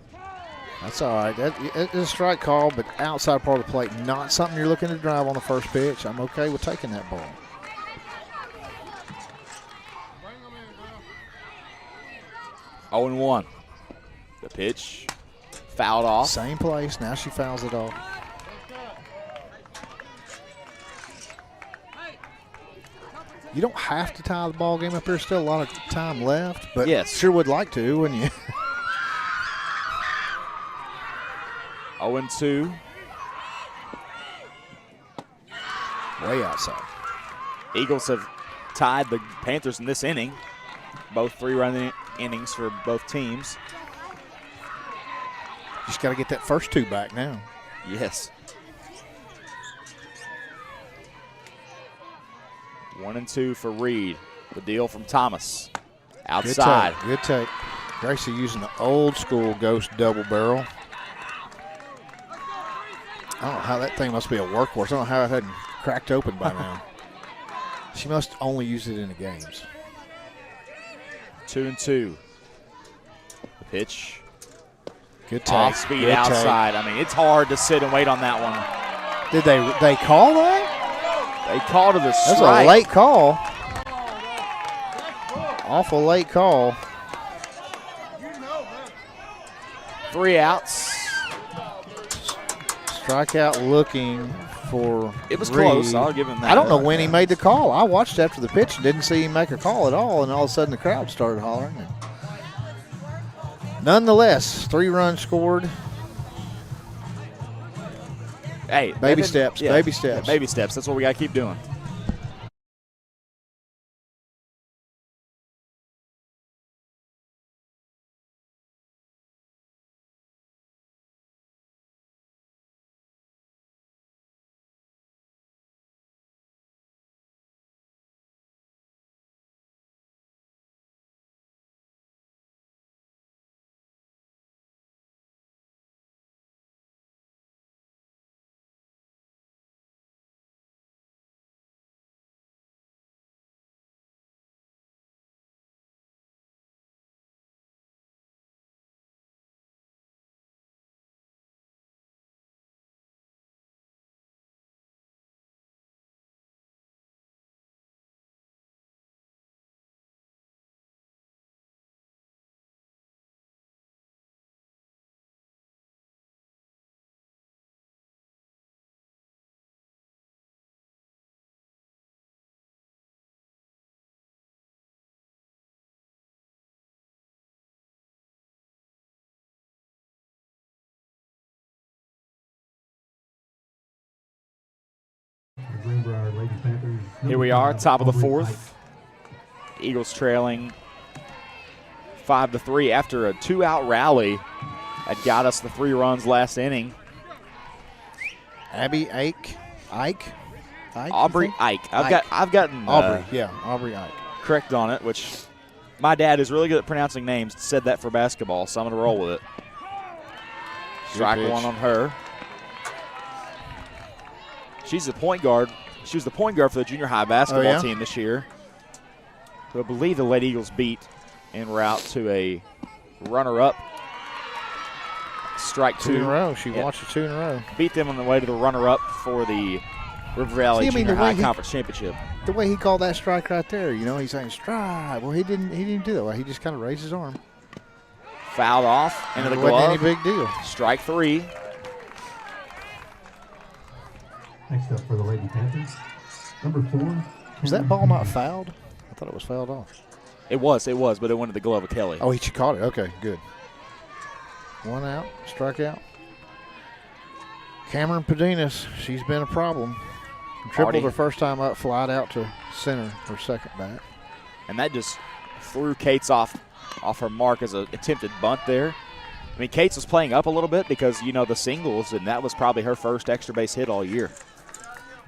That's all right. It's a strike call, but outside part of the plate, not something you're looking to drive on the first pitch. I'm okay with taking that ball. Oh and 1. The pitch fouled off. Same place. Now she fouls it off. You don't have to tie the ball game up here. Still a lot of time left, but yes, sure would like to, wouldn't you? 0 and 2. Way outside. Eagles have tied the Panthers in this inning. Both 3-run innings for both teams. Just got to get that first 2 back now. Yes. 1 and 2 for Reed. The deal from Thomas. Outside. Good take. Gracie using the old school ghost double barrel. I don't know how that thing must be a workhorse. I don't know how it hadn't cracked open by now. She must only use it in the games. 2 and 2. The pitch. Good take. Off speed Good outside. take. I mean, it's hard to sit and wait on that one. Did they call that? They called it a strike. That's a late call. Awful late call. 3 outs. Strikeout looking for It was Reed. close. I'll give him that. I don't know when he made the call. I watched after the pitch and didn't see him make a call at all, and all of a sudden the crowd started hollering. Nonetheless, 3 runs scored. Hey, Baby steps, yeah, baby steps. Yeah, baby steps. That's what we got to keep doing. The Greenbrier Lady Panthers. Here we are, top of the 4th. Eagles trailing 5-3 after a 2-out rally that got us the 3 runs last inning. Abby Ike. Aubrey Ike. I've gotten Aubrey. Aubrey Ike. correct on it, which my dad is really good at pronouncing names. Said that for basketball, so I'm going to roll with it. Strike pitch. 1 on her. She's the point guard. She was the point guard for the junior high basketball team this year, who I believe the Lady Eagles beat en route to a runner-up. Strike 2. 2 in a row. She watched it 2 in a row. Beat them on the way to the runner-up for the River Valley Junior High Conference Championship. The way he called that strike right there, he's saying strike. Well, he didn't do that. Well, he just kind of raised his arm. Fouled off into the It wasn't glove. any big deal. Strike 3. Next up for the Lady Panthers, number 4. Was that ball not fouled? I thought it was fouled off. It was, but it went to the glove of Kelly. Oh, he caught it. Okay, good. 1 out, strikeout. Cameron Pedinas, she's been a problem. Tripled her first time up, flied out to center her second bat. And that just threw Kate's off off her mark as an attempted bunt there. I mean, Cates was playing up a little bit because, you know, the singles, and that was probably her first extra base hit all year.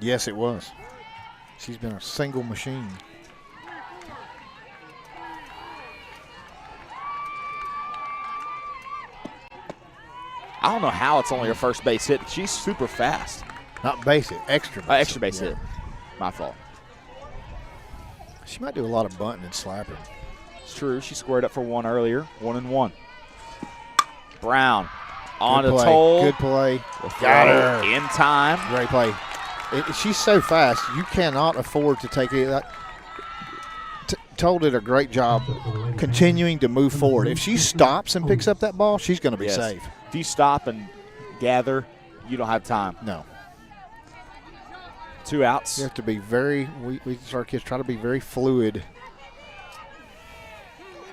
Yes, it was. She's been a single machine. I don't know how it's only her first base hit. She's super fast. Not base hit, extra base. Extra base Yeah. hit. My fault. She might do a lot of bunting and slapping. It's true. She squared up for one earlier. 1-1. Brown on Good the play. toll. Good play. Got her. In time. Great play. She's so fast, you cannot afford to take it. Toll did a great job continuing to move forward. If she stops and picks up that ball, she's going to be Yes. safe. If you stop and gather, you don't have time. No. 2 outs. You have to be very, we our kids try to be very fluid.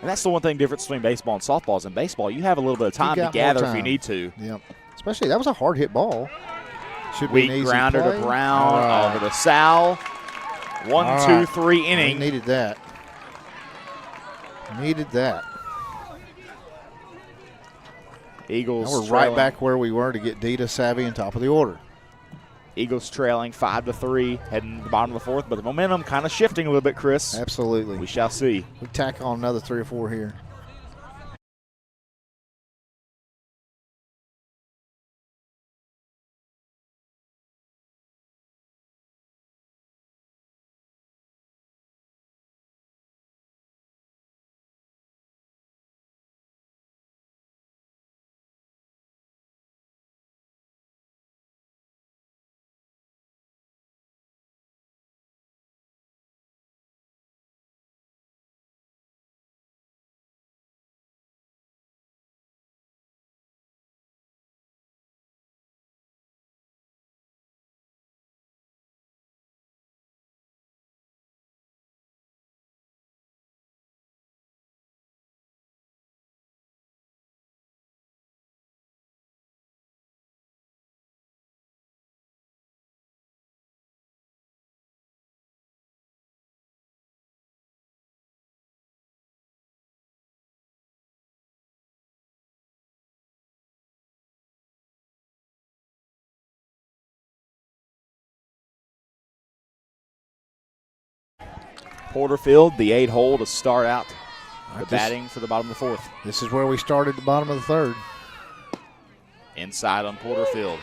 And that's the one thing difference between baseball and softball is in baseball, you have a little bit of time to got more gather if you time. need to. Yep. Especially, that was a hard hit ball. Should be an Weak easy grounder play. to Brown All right. over to Sal. 1, All 2, right. 3 We inning. needed that. Needed that. Eagles Now we're trailing. right back where we were to get Dita savvy and top of the order. Eagles trailing 5-3, heading to the bottom of the fourth, but the momentum kind of shifting a little bit, Chris. Absolutely. We shall see. We tack on another 3 or 4 here. Porterfield, the 8-hole to start out the Right, batting for the bottom of the fourth. This is where we started the bottom of the third. Inside on Porterfield.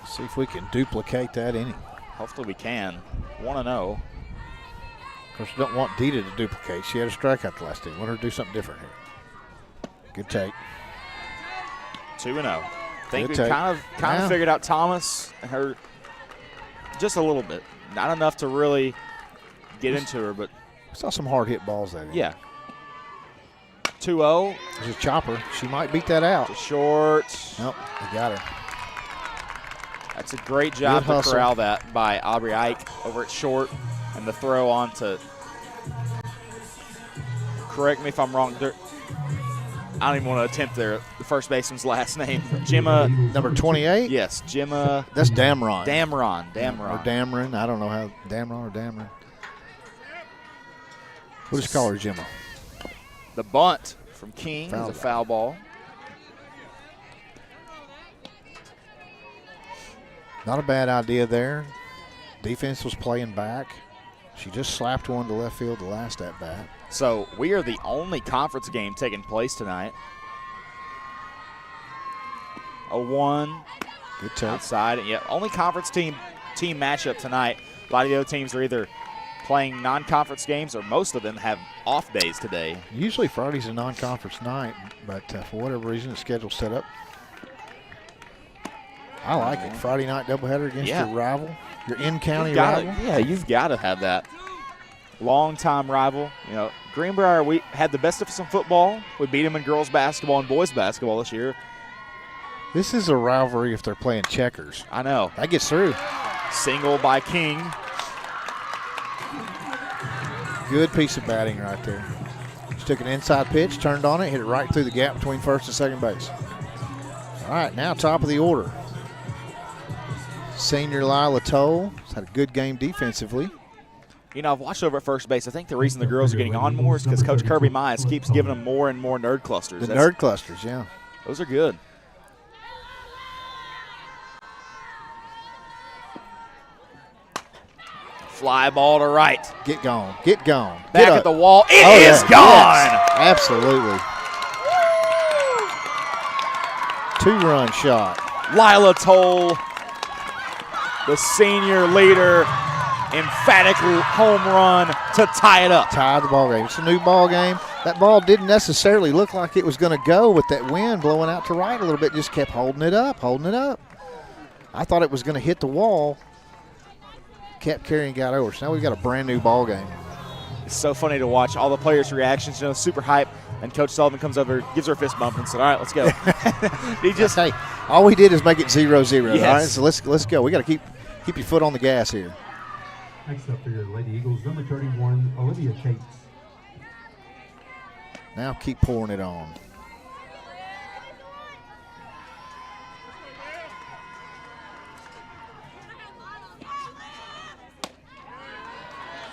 See if we can duplicate that inning. Hopefully we can. 1-0. Of course, we don't want Dita to duplicate. She had a strikeout the last inning. Want her to do something different here. Good take. 2-0. Think Good we've take. kind Yeah. of figured out Thomas and her just a little bit. Not enough to really get into her, but We saw some hard hit balls that inning. yeah. 2-0 There's a chopper. She might beat that out. to short. Nope, they got her. That's a great job Good to hustle. corral that by Aubrey Ike over at short, and the throw on to, correct me if I'm wrong, I don't even want to attempt the first baseman's last name. Gemma, Number 28? yes, Gemma That's Damron. Damron. Or Damron. I don't know how. Damron or Damron. We'll just call her Gemma. The bunt from King Foul is a foul ball. Not a bad idea there. Defense was playing back. She just slapped one to left field the last at bat. So we are the only conference game taking place tonight. A 1 Good take. outside. Yeah, only conference team matchup tonight. A lot of the other teams are either playing non-conference games or most of them have off days today. Usually Friday's a non-conference night, but for whatever reason the schedule's set up. I like it. Friday night doubleheader against Yeah. your rival, your in-county You've gotta- rival. Yeah, you've got to have that. Long-time rival. You know, Greenbrier, we had the best of some football. We beat them in girls basketball and boys basketball this year. This is a rivalry if they're playing checkers. I know. That gets through. Single by King. Good piece of batting right there. She took an inside pitch, turned on it, hit it right through the gap between first and second base. All right, now top of the order. Senior Lila Toll. had a good game defensively. You know, I've watched over at first base. I think the reason the girls are getting on more is because Coach Kirby Mize keeps giving them more and more nerd clusters. The nerd clusters, yeah. Those are good. Fly ball to right. Get gone. Get gone. Back Get at up. the wall. It Oh, is yeah. gone. Yes, absolutely. 2-run shot. Lila Toll, the senior leader, emphatic home run to tie it up. Tie the ball game. It's a new ball game. That ball didn't necessarily look like it was going to go with that wind blowing out to right a little bit. Just kept holding it up, holding it up. I thought it was going to hit the wall. Kept carrying, got over. So now we've got a brand new ball game. It's so funny to watch all the players' reactions. You know, super hype. And Coach Sullivan comes over, gives her a fist bump, and said, "All right, let's go." He just, Hey, all we did is make it 0-0. Yes. All right, so let's go. We got to keep your foot on the gas here. Next up for your Lady Eagles, number 31, Olivia Cates. Now keep pouring it on.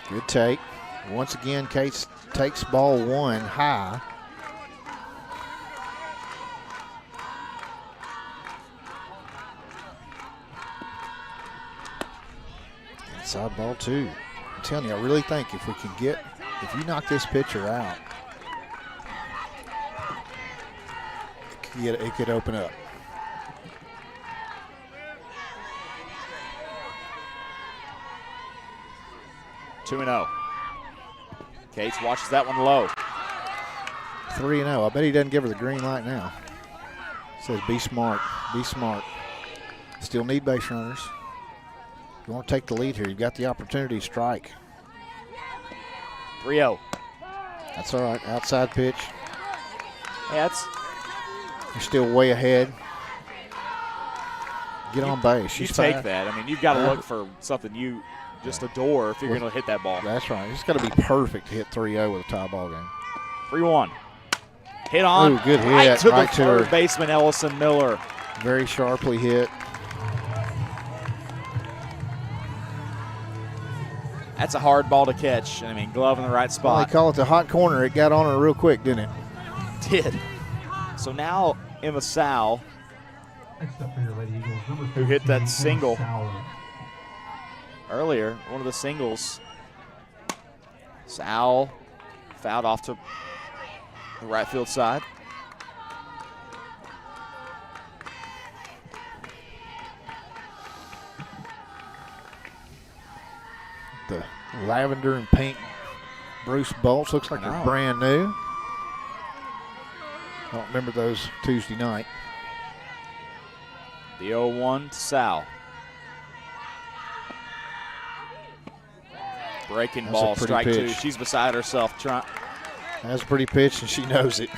Good take. Once again, Cates takes ball 1 high. Inside ball 2. I'm telling you, I really think if you knock this pitcher out, it could open up. Two 2-0. Cates watches that one low. 3-0. I bet he doesn't give her the green light now. Says be smart. Be smart. Still need base runners. You want to take the lead here. You've got the opportunity to strike. 3-0. That's all right. Outside pitch. Yeah, it's, You're still way ahead. Get on base. you She's take fast. that. I mean, you've got to look for something you just adore if you're going to hit that ball. That's right. It's got to be perfect to hit 3-0 with a tie ball game. 3-1. Hit on. Ooh, good right hit. to Right the to third her. baseman, Ellison Miller. Very sharply hit. That's a hard ball to catch. I mean, glove in the right Well, spot. they call it the hot corner. It got on her real quick, didn't it? Did. So now Emma Sal, Next up for your Lady Eagles, number 13, who hit that single Sauer. earlier, one of the singles. Sal fouled off to the right field side. The lavender and pink Bruce bolts. Looks like I know. they're brand new. I don't remember those Tuesday night. The 0-1 to Sal. Breaking That's a ball, pretty strike pitch. 2. She's beside herself trying. That's a pretty pitch, and she knows it.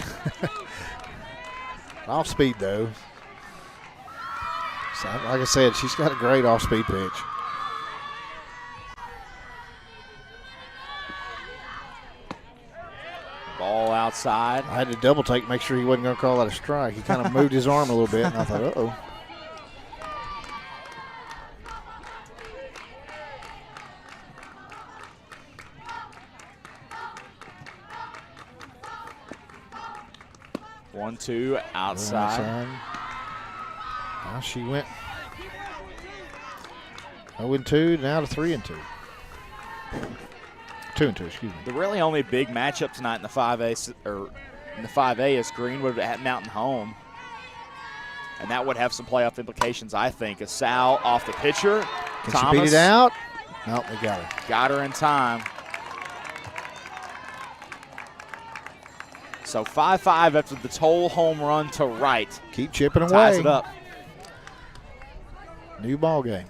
Off speed, though. So, like I said, she's got a great off speed pitch. Ball outside. I had to double take, make sure he wasn't going to call that a strike. He kind of moved his arm a little bit, and I thought, uh-oh. One, two, outside. Now she went 0-2, now to 3-2. 2-2, excuse me. The really only big matchup tonight in the 5A is Greenwood at Mountain Home. And that would have some playoff implications, I think. A Sal off the pitcher. Can Thomas she beat it out? Nope, they got her. got her in time. So 5-5 after the Toll home run to right. Keep chipping away. Ties it up. New ball game.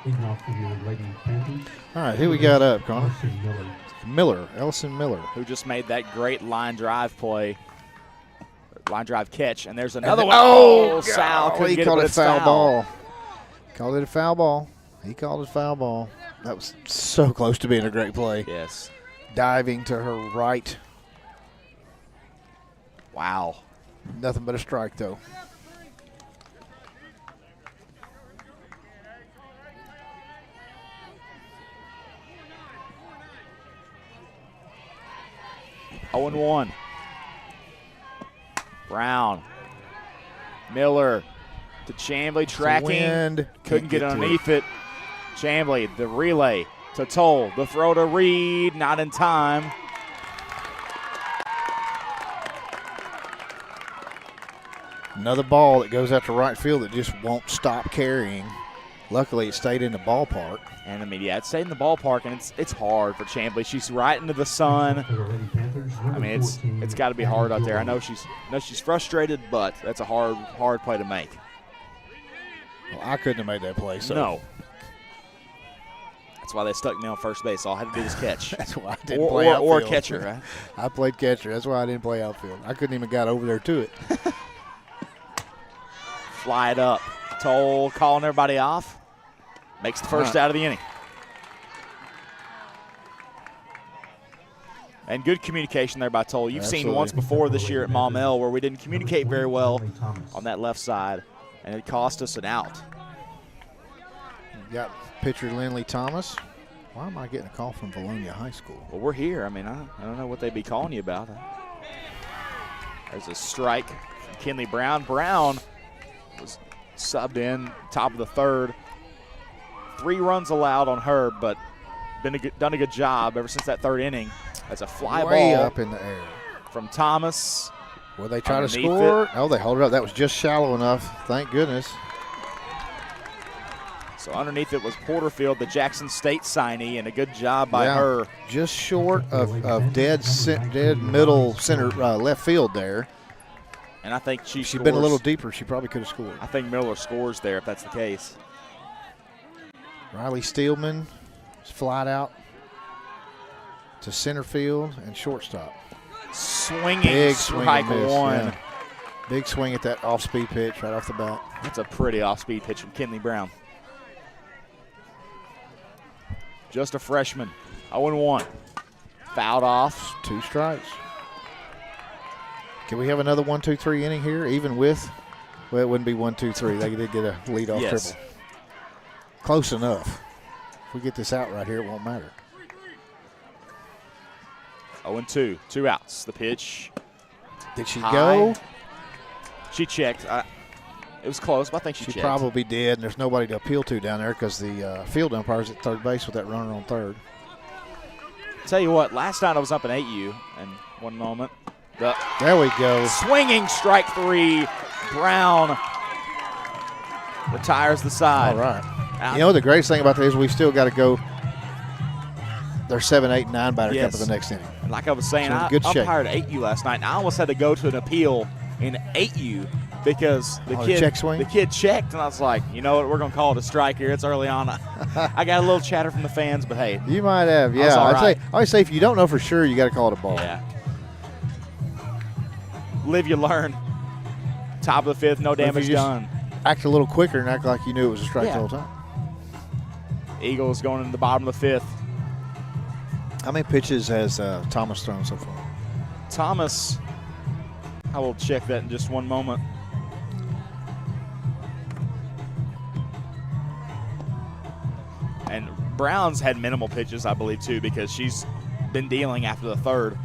Leading off for your Lady Panthers. All right, who we got up, Connor? Ellison Miller. Ellison Miller. Who just made that great line drive play, line drive catch, and there's another one. Oh, Sal couldn't he get called but it it's foul ball. Called it a foul ball. He called it foul ball. That was so close to being a great play. Yes. Diving to her right. Wow. Nothing but a strike, though. Oh, 1. Brown. Miller to Chambly, tracking. Wind. Couldn't get underneath it. Chambly, the relay to Toll. The throw to Reed, not in time. Another ball that goes out to right field that just won't stop carrying. Luckily, it stayed in the ballpark. And I mean, yeah, it stayed in the ballpark, and it's hard for Chambly. She's right into the sun. For the Lady Panthers, I mean, it's got to be hard out there. I know she's frustrated, but that's a hard play to make. Well, I couldn't have made that play. So No. That's why they stuck me on first base. All I had to do was catch. That's why I didn't play outfield. Or catcher, right? I played catcher. That's why I didn't play outfield. I couldn't even got over there to it. Fly it up. Toll calling everybody off. Makes the first out of the inning. And good communication there by Toll. You've seen once before this year at Maumelle where we didn't communicate very well on that left side, and it cost us an out. You got pitcher Lindley Thomas. Why am I getting a call from Vilonia High School? Well, we're here. I mean, I don't know what they'd be calling you about. There's a strike from Kinley Brown. Brown was subbed in, top of the third. 3 runs allowed on her, but done a good job ever since that third inning. That's a fly Way ball up in the air. from Thomas. Will they try to Underneath score? Oh, they hold it up. That was just shallow enough. Thank goodness. So underneath it was Porterfield, the Jackson State signee, and a good job by her. Just short of dead middle center left field there. And I think If she'd been a little deeper, she probably could have scored. I think Miller scores there if that's the case. Riley Steelman is flied out to center field and shortstop. Swinging Big swing strike and miss, 1. yeah. Big swing at that off-speed pitch right off the bat. That's a pretty off-speed pitch from Kinley Brown. Just a freshman. 0-1. Fouled off. 2 strikes. Can we have another 1-2-3 inning here, even with? Well, it wouldn't be 1-2-3. They did get a lead-off Yes. triple. Close enough. If we get this out right here, it won't matter. 0-2. 2 outs. The pitch. Did she High. go? She checked. It was close, but I think she checked. Probably did, and there's nobody to appeal to down there because the field umpire's at third base with that runner on third. Tell you what, last night I was up in 8U, and one moment. There we go. Swinging strike 3. Brown retires the side. All right. You know, the greatest thing about this is we've still got to go. There's 7, 8, and 9 batter come for the next inning. And like I was saying, So I good shape. umpired 8U last night, and I almost had to go to an appeal in 8U because the kid checked, and I was like, you know what, we're going to call it a strike here. It's early on. I got a little chatter from the fans, but hey. You might have, yeah. I always say if you don't know for sure, you got to call it a ball. Yeah. Live, you learn. Top of the 5th, no damage done. Act a little quicker and act like you knew it was a strike the whole time. Eagles going into the bottom of the 5th. How many pitches has Thomas thrown so far? Thomas, I will check that in just one moment. And Brown's had minimal pitches, I believe, too, because she's been dealing after the third.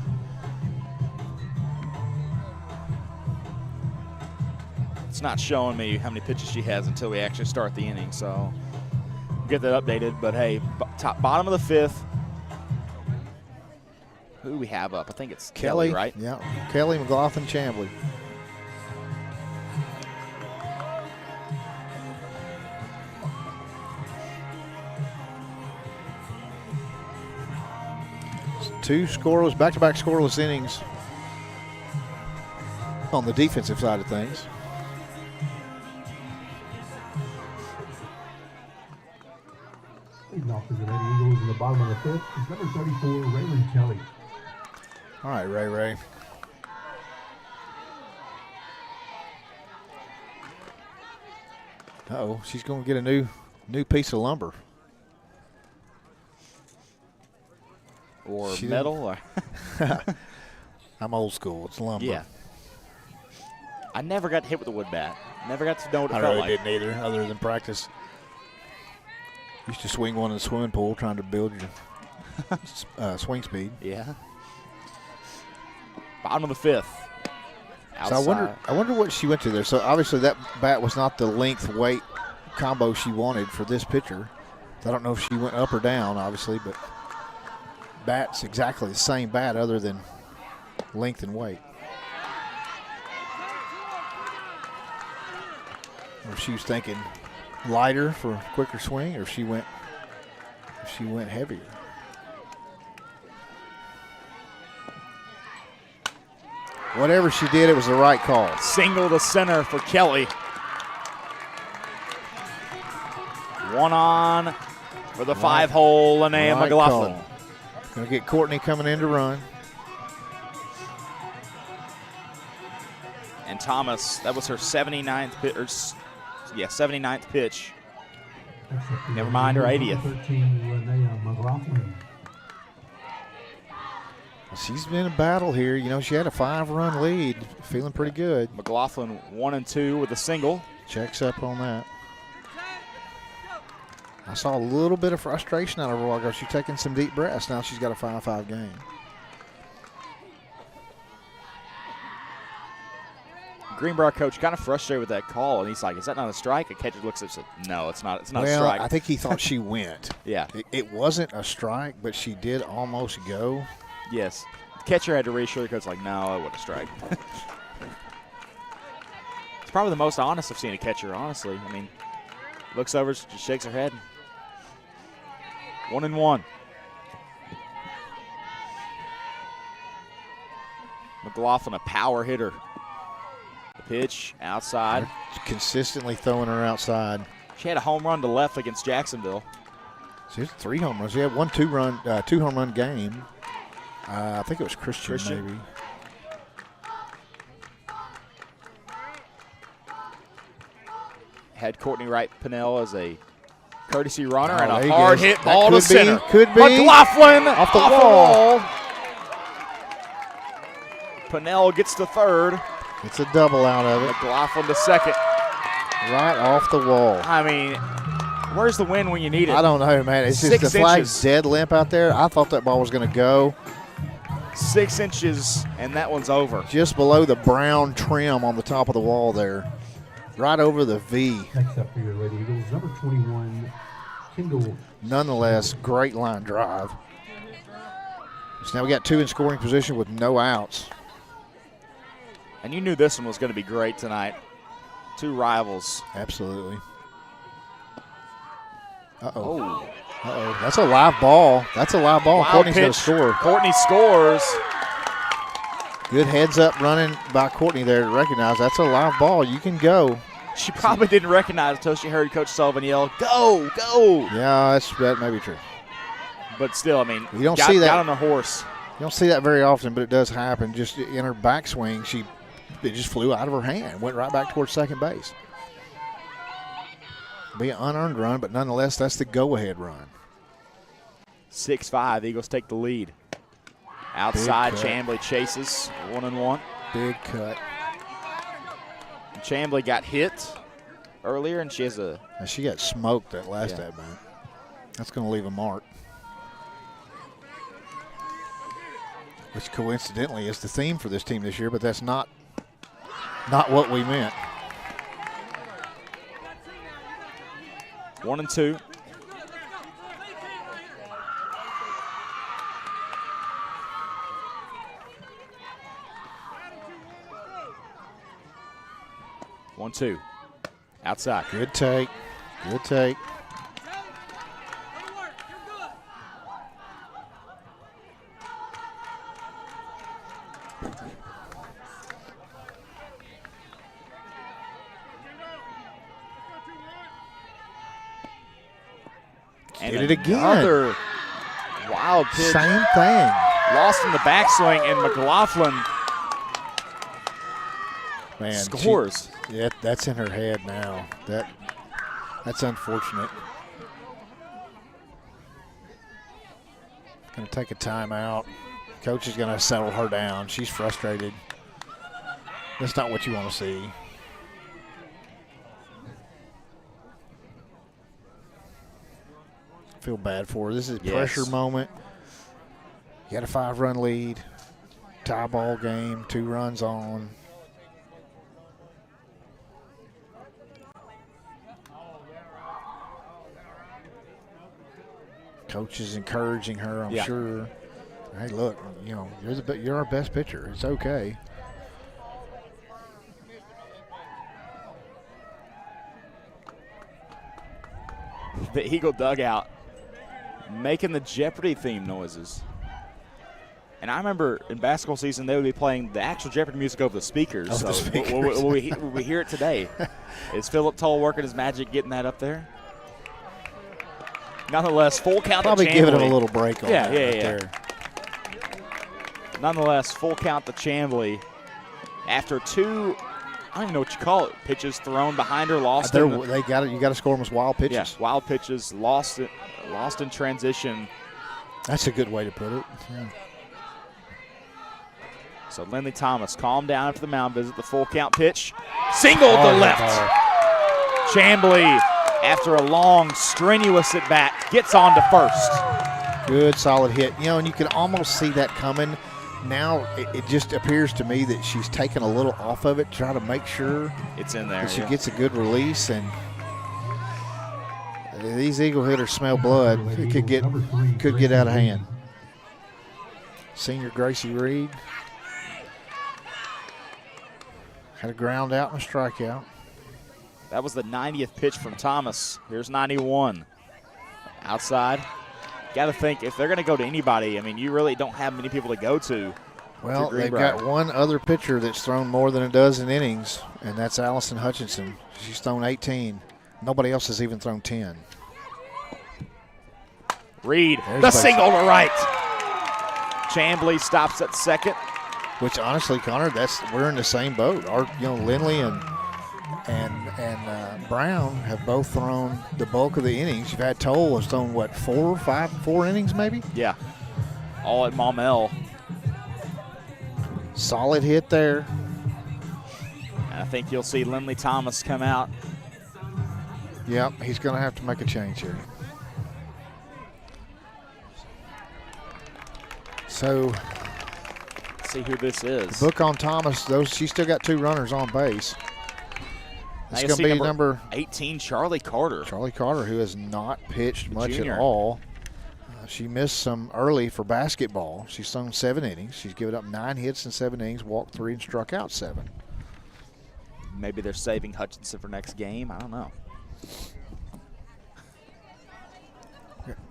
It's not showing me how many pitches she has until we actually start the inning, so we'll get that updated. But, hey, bottom of the 5th. Who do we have up? I think it's Kelly, right? Yeah, Kelly, McLaughlin, Chambly. Two scoreless, back-to-back scoreless innings on the defensive side of things. bottom of the fifth is number 34, Raylan Kelly. All right, Ray Ray. Uh-oh, she's going to get a new piece of lumber. Or She metal. Or I'm old school. It's lumber. yeah. I never got hit with a wood bat. Never got to know what it I felt really like. didn't either, other than practice. Used to swing one in the swimming pool trying to build your swing speed. Yeah. Bottom of the fifth. Outside. So I wonder what she went to there. So obviously that bat was not the length weight combo she wanted for this pitcher. I don't know if she went up or down, obviously, but bat's exactly the same bat other than length and weight. Or if she was thinking lighter for a quicker swing, or if she went heavier. Whatever she did, it was the right call. Single to center for Kelly. One on for the five-hole, Linnea Right McLaughlin. call. Going to get Courtney coming in to run. And Thomas, that was her 79th pitch. 79th pitch. Never mind her 80th. 13, Linnea McLaughlin. She's been in a battle here. You know, she had a 5-run lead. Feeling pretty good. McLaughlin 1 and 2 with a single. Checks up on that. I saw a little bit of frustration out of her a while ago. She's taking some deep breaths. Now she's got a 5-5 game. Greenbrier coach kind of frustrated with that call, and he's like, "Is that not a strike?" A catcher looks up and says, "No, it's not. It's not a strike." I think he thought she went. Yeah. It wasn't a strike, but she did almost go. Yes. The catcher had to reassure the coach, like, "No, it wasn't a strike." It's probably the most honest I've seen a catcher, honestly. I mean, looks over, just shakes her head. 1-1. McLaughlin, a power hitter. The pitch outside. Consistently throwing her outside. She had a home run to left against Jacksonville. She had 3 home runs. She had 1 2 home run game. I think it was Christian. Maybe. Had Courtney Wright Pinnell as a courtesy runner Oh, and there a he hard goes. hit That ball to could be, center. could be. McLaughlin Off the wall. Pinnell gets to third. It's a double out of it. McLaughlin to second. Right off the wall. I mean, where's the win when you need it? I don't know, man. It's just 6 the flag's inches. dead limp out there. I thought that ball was going to go 6 inches, and that one's over. just below the brown trim on the top of the wall there. Right over the V. Next up for your Lady Eagles, number 21, Kendall. Nonetheless, great line drive. So now we got 2 in scoring position with no outs. And you knew this one was going to be great tonight. 2 rivals. Absolutely. Uh-oh. Oh, Uh-oh. That's a live ball. That's a live ball. wild Courtney's going pitch. to score. Courtney scores. Good heads up running by Courtney there to recognize that's a live ball. You can go. She probably didn't recognize it until she heard Coach Sullivan yell, "Go, go!" Yeah, that may be true. But still, I mean, You don't see that. got on a horse. You don't see that very often, but it does happen. Just in her backswing, it just flew out of her hand, went right back towards second base. Be an unearned run, but nonetheless, that's the go-ahead run. 6-5, Eagles take the lead. Outside, cut. Chambly chases, 1-1. Big cut. Chambly got hit earlier, and she has a And she got smoked that last Yeah. at bat. That's going to leave a mark. Which coincidentally is the theme for this team this year, but that's not what we meant. 1-2. One, two. Outside. Good take. Good take. And Did it again. Another wild pitch. Same thing. Lost in the backswing, and McLaughlin Man, scores. Yeah, that's in her head now. That's unfortunate. Going to take a timeout. Coach is going to settle her down. She's frustrated. That's not what you want to see. Feel bad for her. This is a pressure moment. You got a 5-run lead. Tie ball game. 2 runs on. Coach is encouraging her, I'm sure. Hey, look, you know, you're our best pitcher. It's okay. The Eagle dugout making the Jeopardy theme noises. And I remember in basketball season, they would be playing the actual Jeopardy music over the speakers. Will we hear it today? Is Philip Toll working his magic getting that up there? Nonetheless, full count Probably to Chamblee. giving him a little break on that right there. Nonetheless, full count to Chamblee. After 2, I don't even know what you call it, pitches thrown behind her, lost in the, they got it. You got to score them as wild pitches. yeah, wild pitches, lost in transition. That's a good way to put it. Yeah. So Lindley Thomas calmed down after the mound visit. The full count pitch, singled to left. Chamblee, after a long, strenuous at bat, gets on to first. Good, solid hit. You know, and you can almost see that coming. Now it just appears to me that she's taken a little off of it to try to make sure It's in there. that she gets a good release. And these Eagle hitters smell blood. It could get out of hand. Senior Gracie Reed had a ground out and a strikeout. That was the 90th pitch from Thomas. Here's 91. Outside. Got to think, if they're going to go to anybody, I mean, you really don't have many people to go to. Well, they've got one other pitcher that's thrown more than a dozen innings, and that's Allison Hutchinson. She's thrown 18. Nobody else has even thrown 10. Reed, There's the base. single to right. Chamblee stops at second. Which, honestly, Connor, we're in the same boat. Lindley and Brown have both thrown the bulk of the innings. You've had Toll has thrown, what, 4 innings maybe? Yeah, all at Maumelle. Solid hit there. And I think you'll see Lindley Thomas come out. Yep, he's going to have to make a change here. So, Let's see who this is. book on Thomas, she's still got 2 runners on base. Now It's you'll going see to be number 18, Charlie Carter. Charlie Carter, who has not pitched much junior. at all. She missed some early for basketball. She's thrown 7 innings. She's given up 9 hits in 7 innings, walked 3, and struck out 7. Maybe they're saving Hutchinson for next game. I don't know.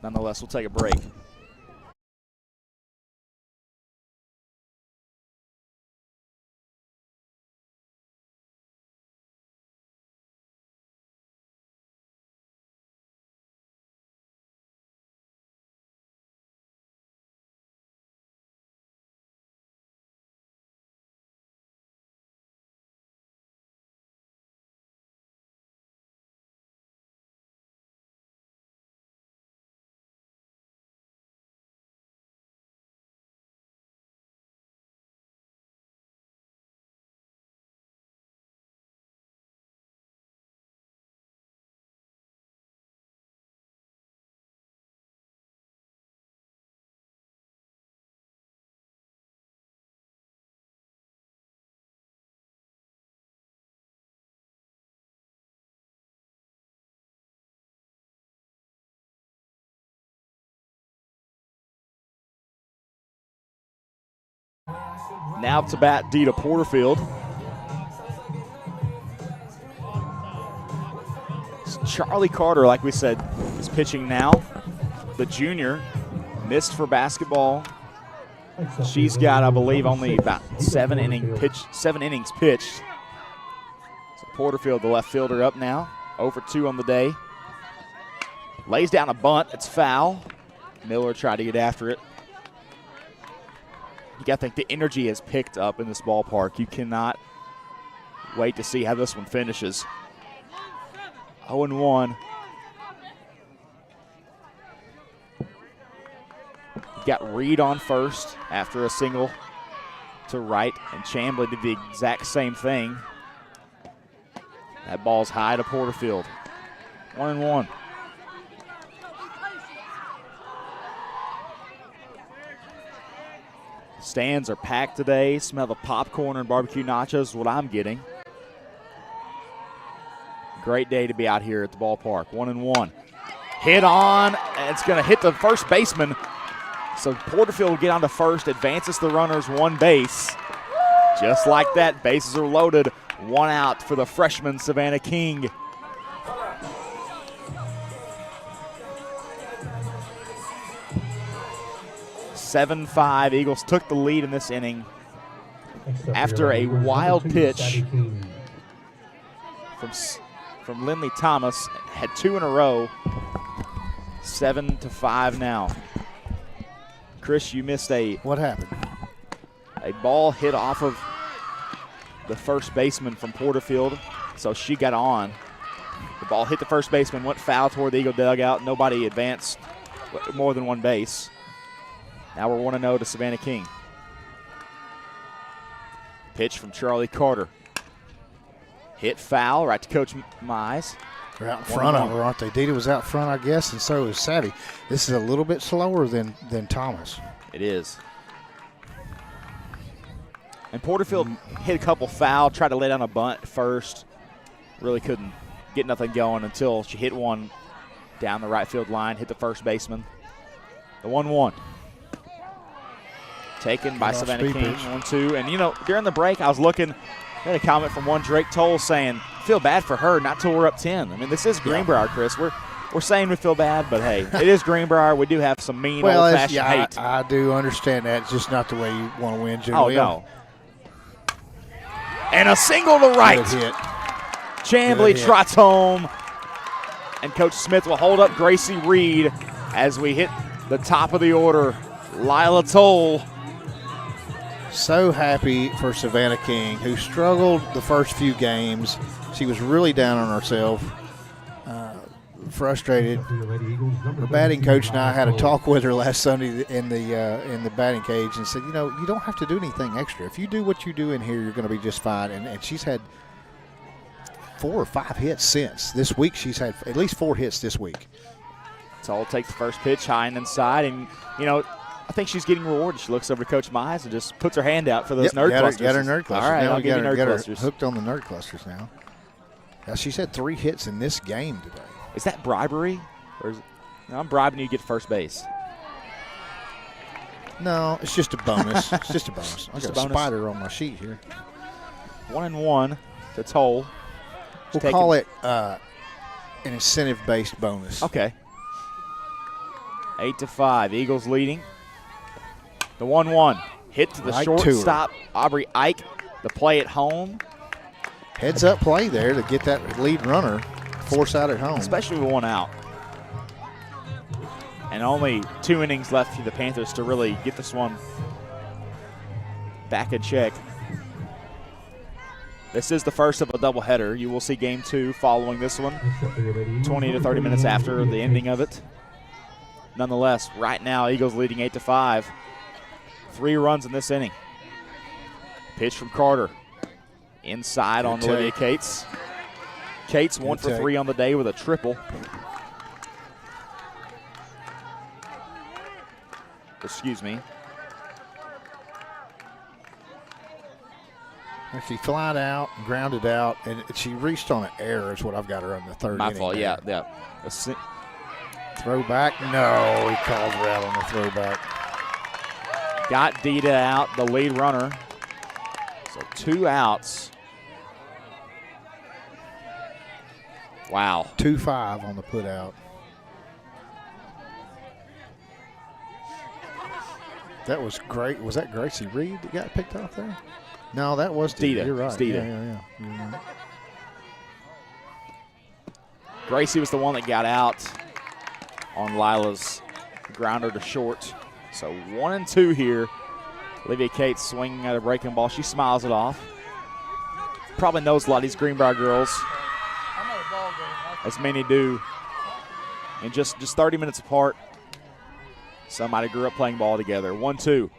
Nonetheless, we'll take a break. Now up to bat, Dita Porterfield. Charlie Carter, like we said, is pitching now. The junior missed for basketball. She's got, I believe, only about 7 innings pitched. So Porterfield, the left fielder, up now. 0 for 2 on the day. Lays down a bunt. It's foul. Miller tried to get after it. You got to think the energy has picked up in this ballpark. You cannot wait to see how this one finishes. 0-1. You got Reed on first after a single to right, and Chamblee did the exact same thing. That ball's high to Porterfield. 1-1. Stands are packed today. Smell the popcorn and barbecue nachos is what I'm getting. Great day to be out here at the ballpark. 1-1. Hit on, and it's going to hit the first baseman. So Porterfield will get on to first, advances the runners one base. Just like that, bases are loaded. 1 out for the freshman, Savannah King. (7-5). Eagles took the lead in this inning after a wild pitch from Lindley Thomas. Had 2 in a row. 7-5 now. Chris, you missed What happened? A ball hit off of the first baseman from Porterfield, so she got on. The ball hit the first baseman, went foul toward the Eagle dugout. Nobody advanced more than one base. Now we're 1-0 to Savannah King. Pitch from Charlie Carter. Hit foul right to Coach Mize. They're out in front of her, aren't they? Dita was out front, I guess, and so is Savvy. This is a little bit slower than Thomas. It is. And Porterfield hit a couple foul, tried to lay down a bunt first. Really couldn't get nothing going until she hit one down the right field line, hit the first baseman. The 1-1. Taken by Savannah King, 1-2. And, you know, during the break, I was looking, I had a comment from one Drake Toll saying, feel bad for her, not till we're up 10. I mean, this is Greenbrier, Chris. We're saying we feel bad, but, hey, it is Greenbrier. We do have some mean, old-fashioned hate. I do understand that. It's just not the way you want to win, generally. Oh, no. And a single to right. Good hit. Chamblee trots home, and Coach Smith will hold up Gracie Reed as we hit the top of the order. Lila Toll. So happy for Savannah King, who struggled the first few games. She was really down on herself, frustrated. Her batting coach and I had a talk with her last Sunday in the batting cage and said, you know, you don't have to do anything extra. If you do what you do in here, you're going to be just fine. And she's had 4 or 5 hits since. This week she's had at least 4 hits this week. So I'll take the first pitch high and inside, and, you know, I think she's getting rewarded. She looks over to Coach Mize and just puts her hand out for those nerd clusters. Got her nerd clusters. All right, now I'll give you nerd clusters. Hooked on the nerd clusters now. Now she's had 3 hits in this game today. Is that bribery? Or is it, no, I'm bribing you to get to first base. No, it's just a bonus. It's just a bonus. I got a spider on my sheet here. 1-1 to Toll. We'll call it an incentive-based bonus. Okay. 8-5. Eagles leading. The 1-1. Hit to the shortstop, Aubrey Ike. The play at home. Heads-up play there to get that lead runner force out at home. Especially with 1 out. And only 2 innings left for the Panthers to really get this one back in check. This is the first of a doubleheader. You will see game 2 following this one, 20 to 30 minutes after the ending of it. Nonetheless, right now, Eagles leading 8-5. 3 runs in this inning. Pitch from Carter. Inside on Olivia Cates. Cates 1 for 3 on the day with a triple. Excuse me. She flied out, grounded out, and she reached on an error is what I've got her on the 3rd inning. My fault, there. yeah. Throwback? No, he called her out on the throwback. Got Dita out, the lead runner. So 2 outs. Wow. 2-5 on the put out. That was great. Was that Gracie Reed that got picked off there? No, that was Dita. You're right. It's Dita. Yeah. You're right. Gracie was the one that got out on Lila's Grounder to short. So 1-2 here. Olivia Cates swinging at a breaking ball. She smiles it off. Probably knows a lot of these Greenbrier girls, as many do. And just 30 minutes apart, somebody grew up playing ball together. 1-2.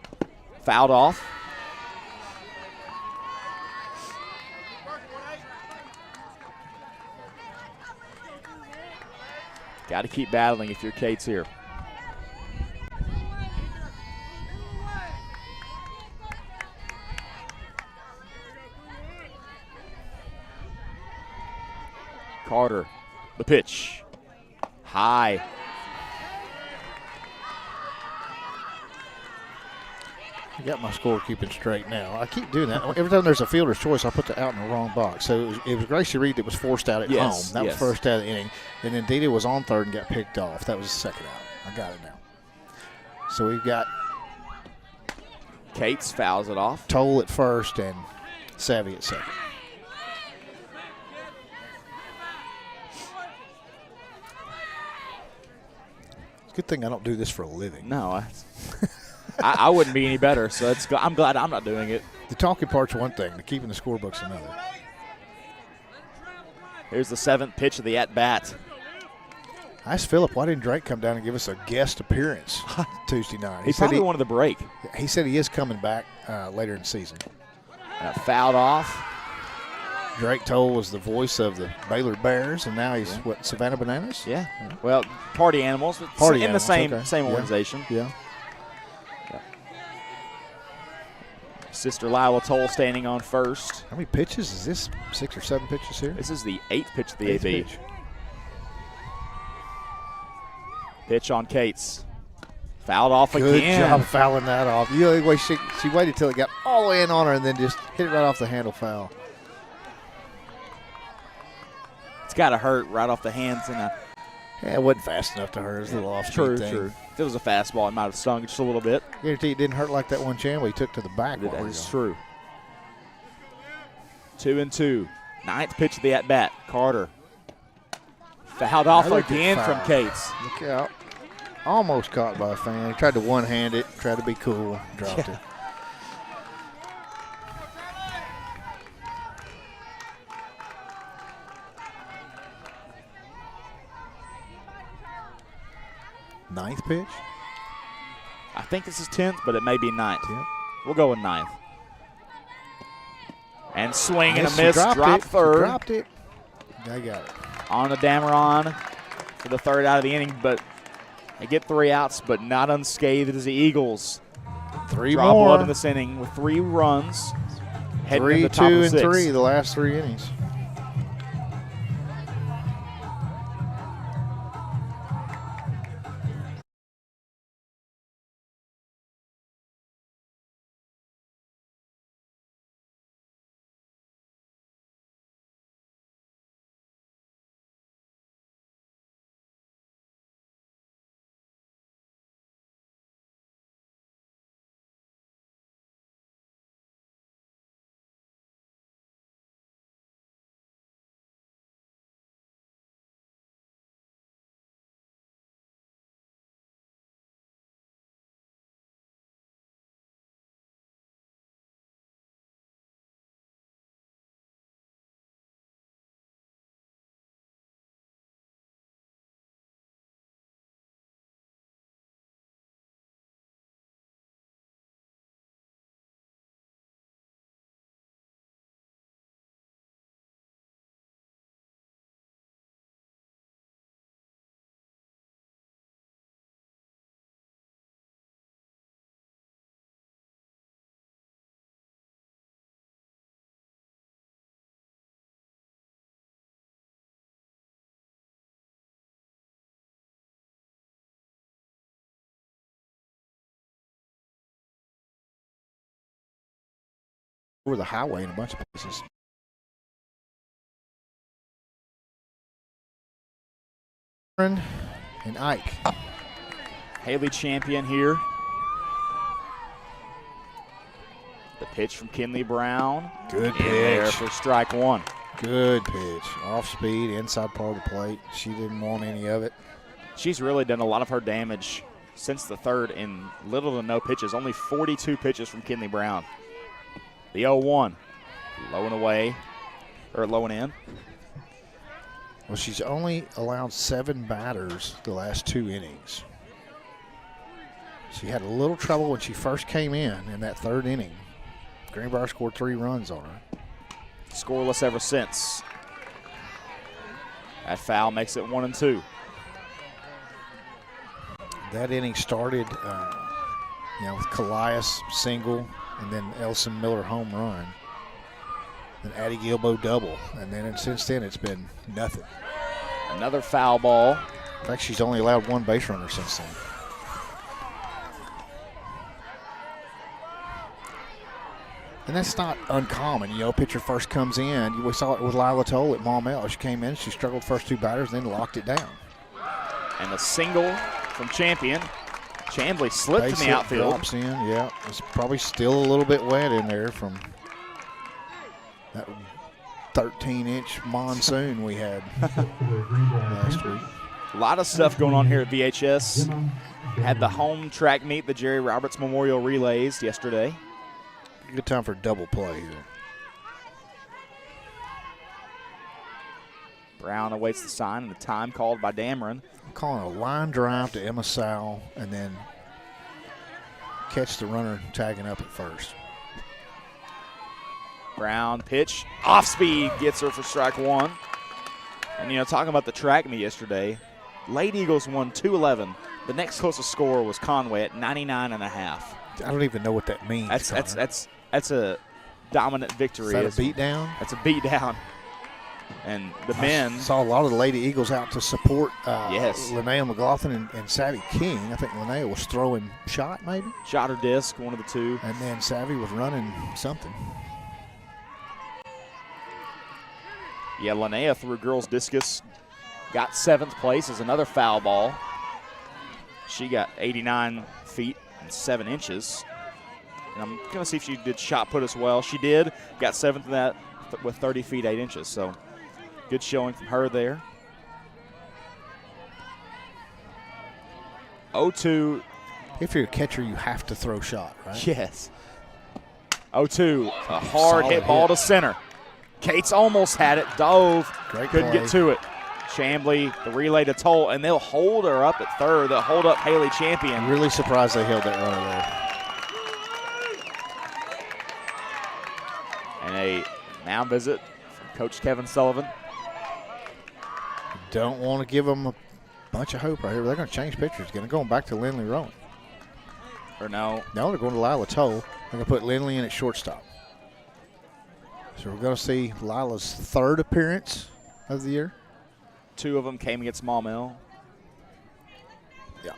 Fouled off. Got to keep battling if you're Cates here. Carter, the pitch. High. I got my score keeping straight now. I keep doing that. Every time there's a fielder's choice, I put the out in the wrong box. So it was Gracie Reed that was forced out at home. That was first out of the inning. And then Dita was on third and got picked off. That was the second out. I got it now. So we've got Cates fouls it off. Toll at first and Savvy at second. Good thing I don't do this for a living. No, I wouldn't be any better, so I'm glad I'm not doing it. The talking part's one thing, the keeping the scorebook's another. Here's the 7th pitch of the at-bat. I asked Phillip, why didn't Drake come down and give us a guest appearance Tuesday night? He probably wanted the break. He said he is coming back later in the season. Fouled off. Drake Toll was the voice of the Baylor Bears, and now he's, Savannah Bananas? Yeah. Well, Party Animals. Party in Animals, the same organization. Yeah. Sister Lila Toll standing on first. How many pitches? Is this 6 or 7 pitches here? This is the 8th pitch of the Eighth AB. pitch. Pitch on Cates. Fouled off Good again. job fouling that off. You know, the way she waited till it got all the way in on her and then just hit it right off the handle foul. It's got to hurt right off the hands. Yeah, it wasn't fast enough to hurt. It was a little off-speed thing. True. If it was a fastball, it might have stung just a little bit. I guarantee it didn't hurt like that one channel he took to the back. That is true. 2-2. 9th pitch of the at-bat. Carter. Fouled off again from Cates. Look out. Almost caught by a fan. He tried to one-hand it, tried to be cool, dropped it. Ninth pitch? I think this is 10th, but it may be 9th. Yep. We'll go with 9th. And swing and a She miss. Drop it. third. She dropped it. They got it. On the Dameron for the 3rd out of the inning, but they get 3 outs, but not unscathed as the Eagles Three draw more. blood in this inning with 3 runs. Heading 3, to the top 2, of the and 6th. 3 the last 3 innings. Over the highway in a bunch of places. And Ike. Haley Champion here. The pitch from Kinley Brown. Good In there pitch. for strike 1. Good pitch. Off speed, inside part of the plate. She didn't want any of it. She's really done a lot of her damage since the third in little to no pitches. Only 42 pitches from Kinley Brown. The 0-1, low and away, or low and in. Well, she's only allowed 7 batters the last 2 innings. She had a little trouble when she first came in that 3rd inning. Greenbrier scored 3 runs on her. Scoreless ever since. That foul makes it 1-2. That inning started, with Calias single, and then Elson Miller home run, then Addie Gilbo double, and then since then it's been nothing. Another foul ball. In fact, she's only allowed 1 base runner since then. And that's not uncommon. Pitcher first comes in. We saw it with Lila Toll at Maumelle. She came in, she struggled first 2 batters, then locked it down. And a single from Champion. Chambly slipped in the outfield. Drops in, yeah. It's probably still a little bit wet in there from that 13-inch monsoon we had last week. A lot of stuff going on here at VHS. Had the home track meet, the Jerry Roberts Memorial Relays yesterday. Good time for double play here. Brown awaits the sign and the time called by Dameron. I'm calling a line drive to Emma Sowell and then catch the runner tagging up at first. Brown pitch, off speed, gets her for strike 1. And, talking about the track meet yesterday, Lady Eagles won 211. The next closest score was Conway at 99.5. I don't even know what that means. That's a dominant victory. Is that a beatdown? That's a beatdown. And the men saw a lot of the Lady Eagles out to support yes. Linnea McLaughlin and Savvy King. I think Linnea was throwing shot maybe. Shot or disc, one of the two. And then Savvy was running something. Yeah, Linnea threw girls discus, got 7th place as another foul ball. She got 89 feet and 7 inches. And I'm going to see if she did shot put as well. She did, got 7th in that with 30 feet 8 inches. So good showing from her there. 0-2. If you're a catcher, you have to throw shot, right? Yes. 0-2, a hard hit ball to center. Cates almost had it, dove, couldn't get to it. Chambly, the relay to Toll, and they'll hold her up at third. They'll hold up Haley Champion. I'm really surprised they held that runner there. And a mound visit from Coach Kevin Sullivan. Don't want to give them a bunch of hope right here. They're going to change pitchers. Going to go back to Lindley Rowan. Or no? No, they're going to Lila Toll. They're going to put Lindley in at shortstop. So we're going to see Lila's 3rd appearance of the year. 2 of them came against Maumelle. Yeah.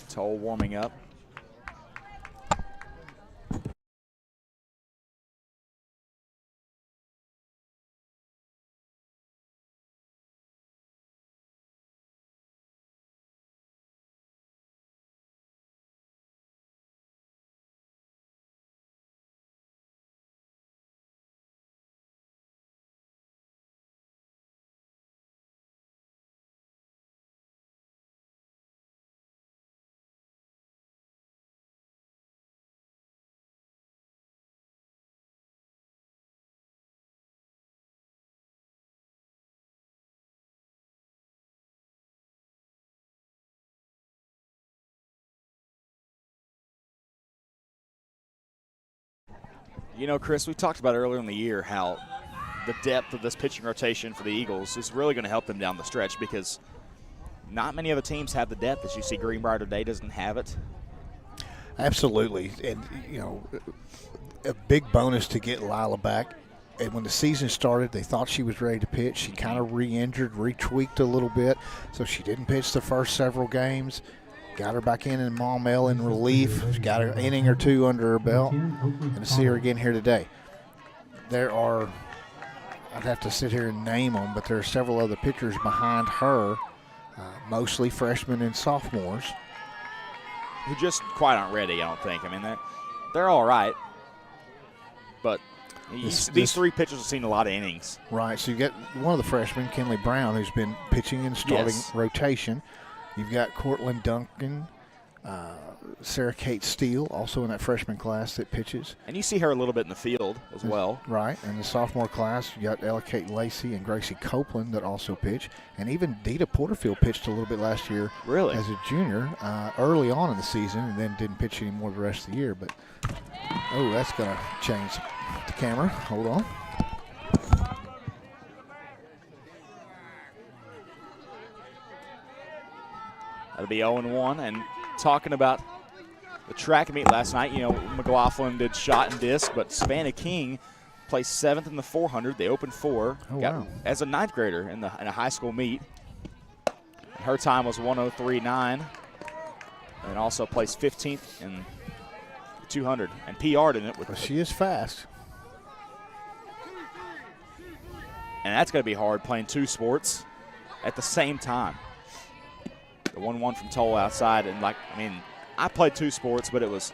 Toll warming up. Chris, we talked about earlier in the year how the depth of this pitching rotation for the Eagles is really going to help them down the stretch because not many other teams have the depth as you see Greenbrier today doesn't have it. Absolutely. And, a big bonus to get Lila back. And when the season started, they thought she was ready to pitch. She kind of re-injured, retweaked a little bit, so she didn't pitch the first several games. Got her back in Maumelle in relief. She got an inning or 2 under her belt. And to see her again here today. There are, I'd have to sit here and name them, but there are several other pitchers behind her mostly freshmen and sophomores. Who just quite aren't ready, I don't think. I mean, they're all right. But these three pitchers have seen a lot of innings. Right, so you got one of the freshmen, Kenley Brown, who's been pitching and starting rotation. You've got Cortland Duncan, Sarah Kate Steele, also in that freshman class that pitches. And you see her a little bit in the field as well. Right, and the sophomore class, you got Ella Kate Lacey and Gracie Copeland that also pitch. And even Dita Porterfield pitched a little bit last year as a junior early on in the season, and then didn't pitch anymore the rest of the year. But, oh, that's going to change the camera. Hold on. That'll be 0-1. And talking about the track meet last night, McLaughlin did shot and disc, but Savannah King placed 7th in the 400. They opened 4 as a 9th grader in a high school meet. And her time was 1:03.9, and also placed 15th in the 200 and PR'd in it. She is fast. And that's going to be hard playing 2 sports at the same time. The 1-1 from Toll outside, and I played 2 sports, but it was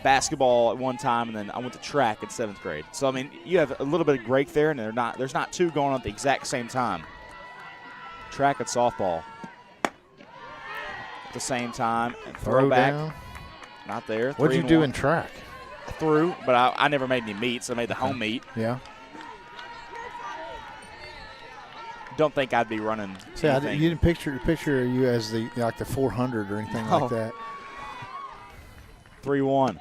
basketball at one time, and then I went to track in 7th grade. So, you have a little bit of break there, and there's not 2 going on at the exact same time. Track and softball at the same time. And throw back, down. Not there. What did you do in track? I threw, but I never made any meets. I made the home meet. Yeah. Don't think I'd be running. See, you didn't picture you as the 400 or anything like that. 3-1.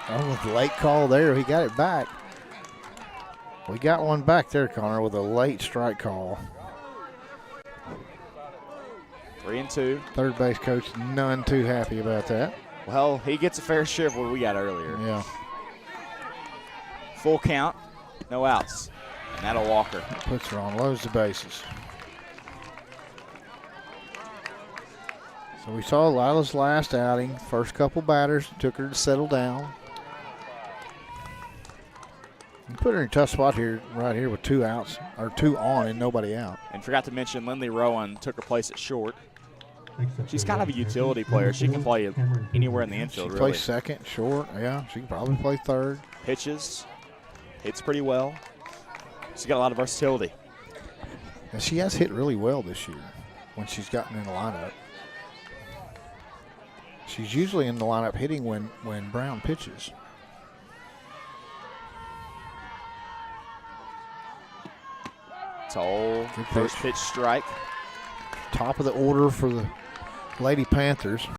Oh, with the late call there, he got it back. We got one back there, Connor, with a late strike call. 3-2. Third base coach, none too happy about that. Well, he gets a fair share of what we got earlier. Yeah. Full count, no outs. And that'll Walker. Puts her on loads of bases. So we saw Lila's last outing. First couple batters took her to settle down. You put her in a tough spot here, right here with 2 outs, or 2 on and nobody out. And forgot to mention Lindley Rowan took her place at short. She's kind of a utility player. She can play anywhere in the infield, She really. plays second, short. Yeah, she can probably play third. Pitches, hits pretty well. She's got a lot of versatility. And she has hit really well this year when she's gotten in the lineup. She's usually in the lineup hitting when Brown pitches. Toll, first pitch strike. Top of the order for the Lady Panthers.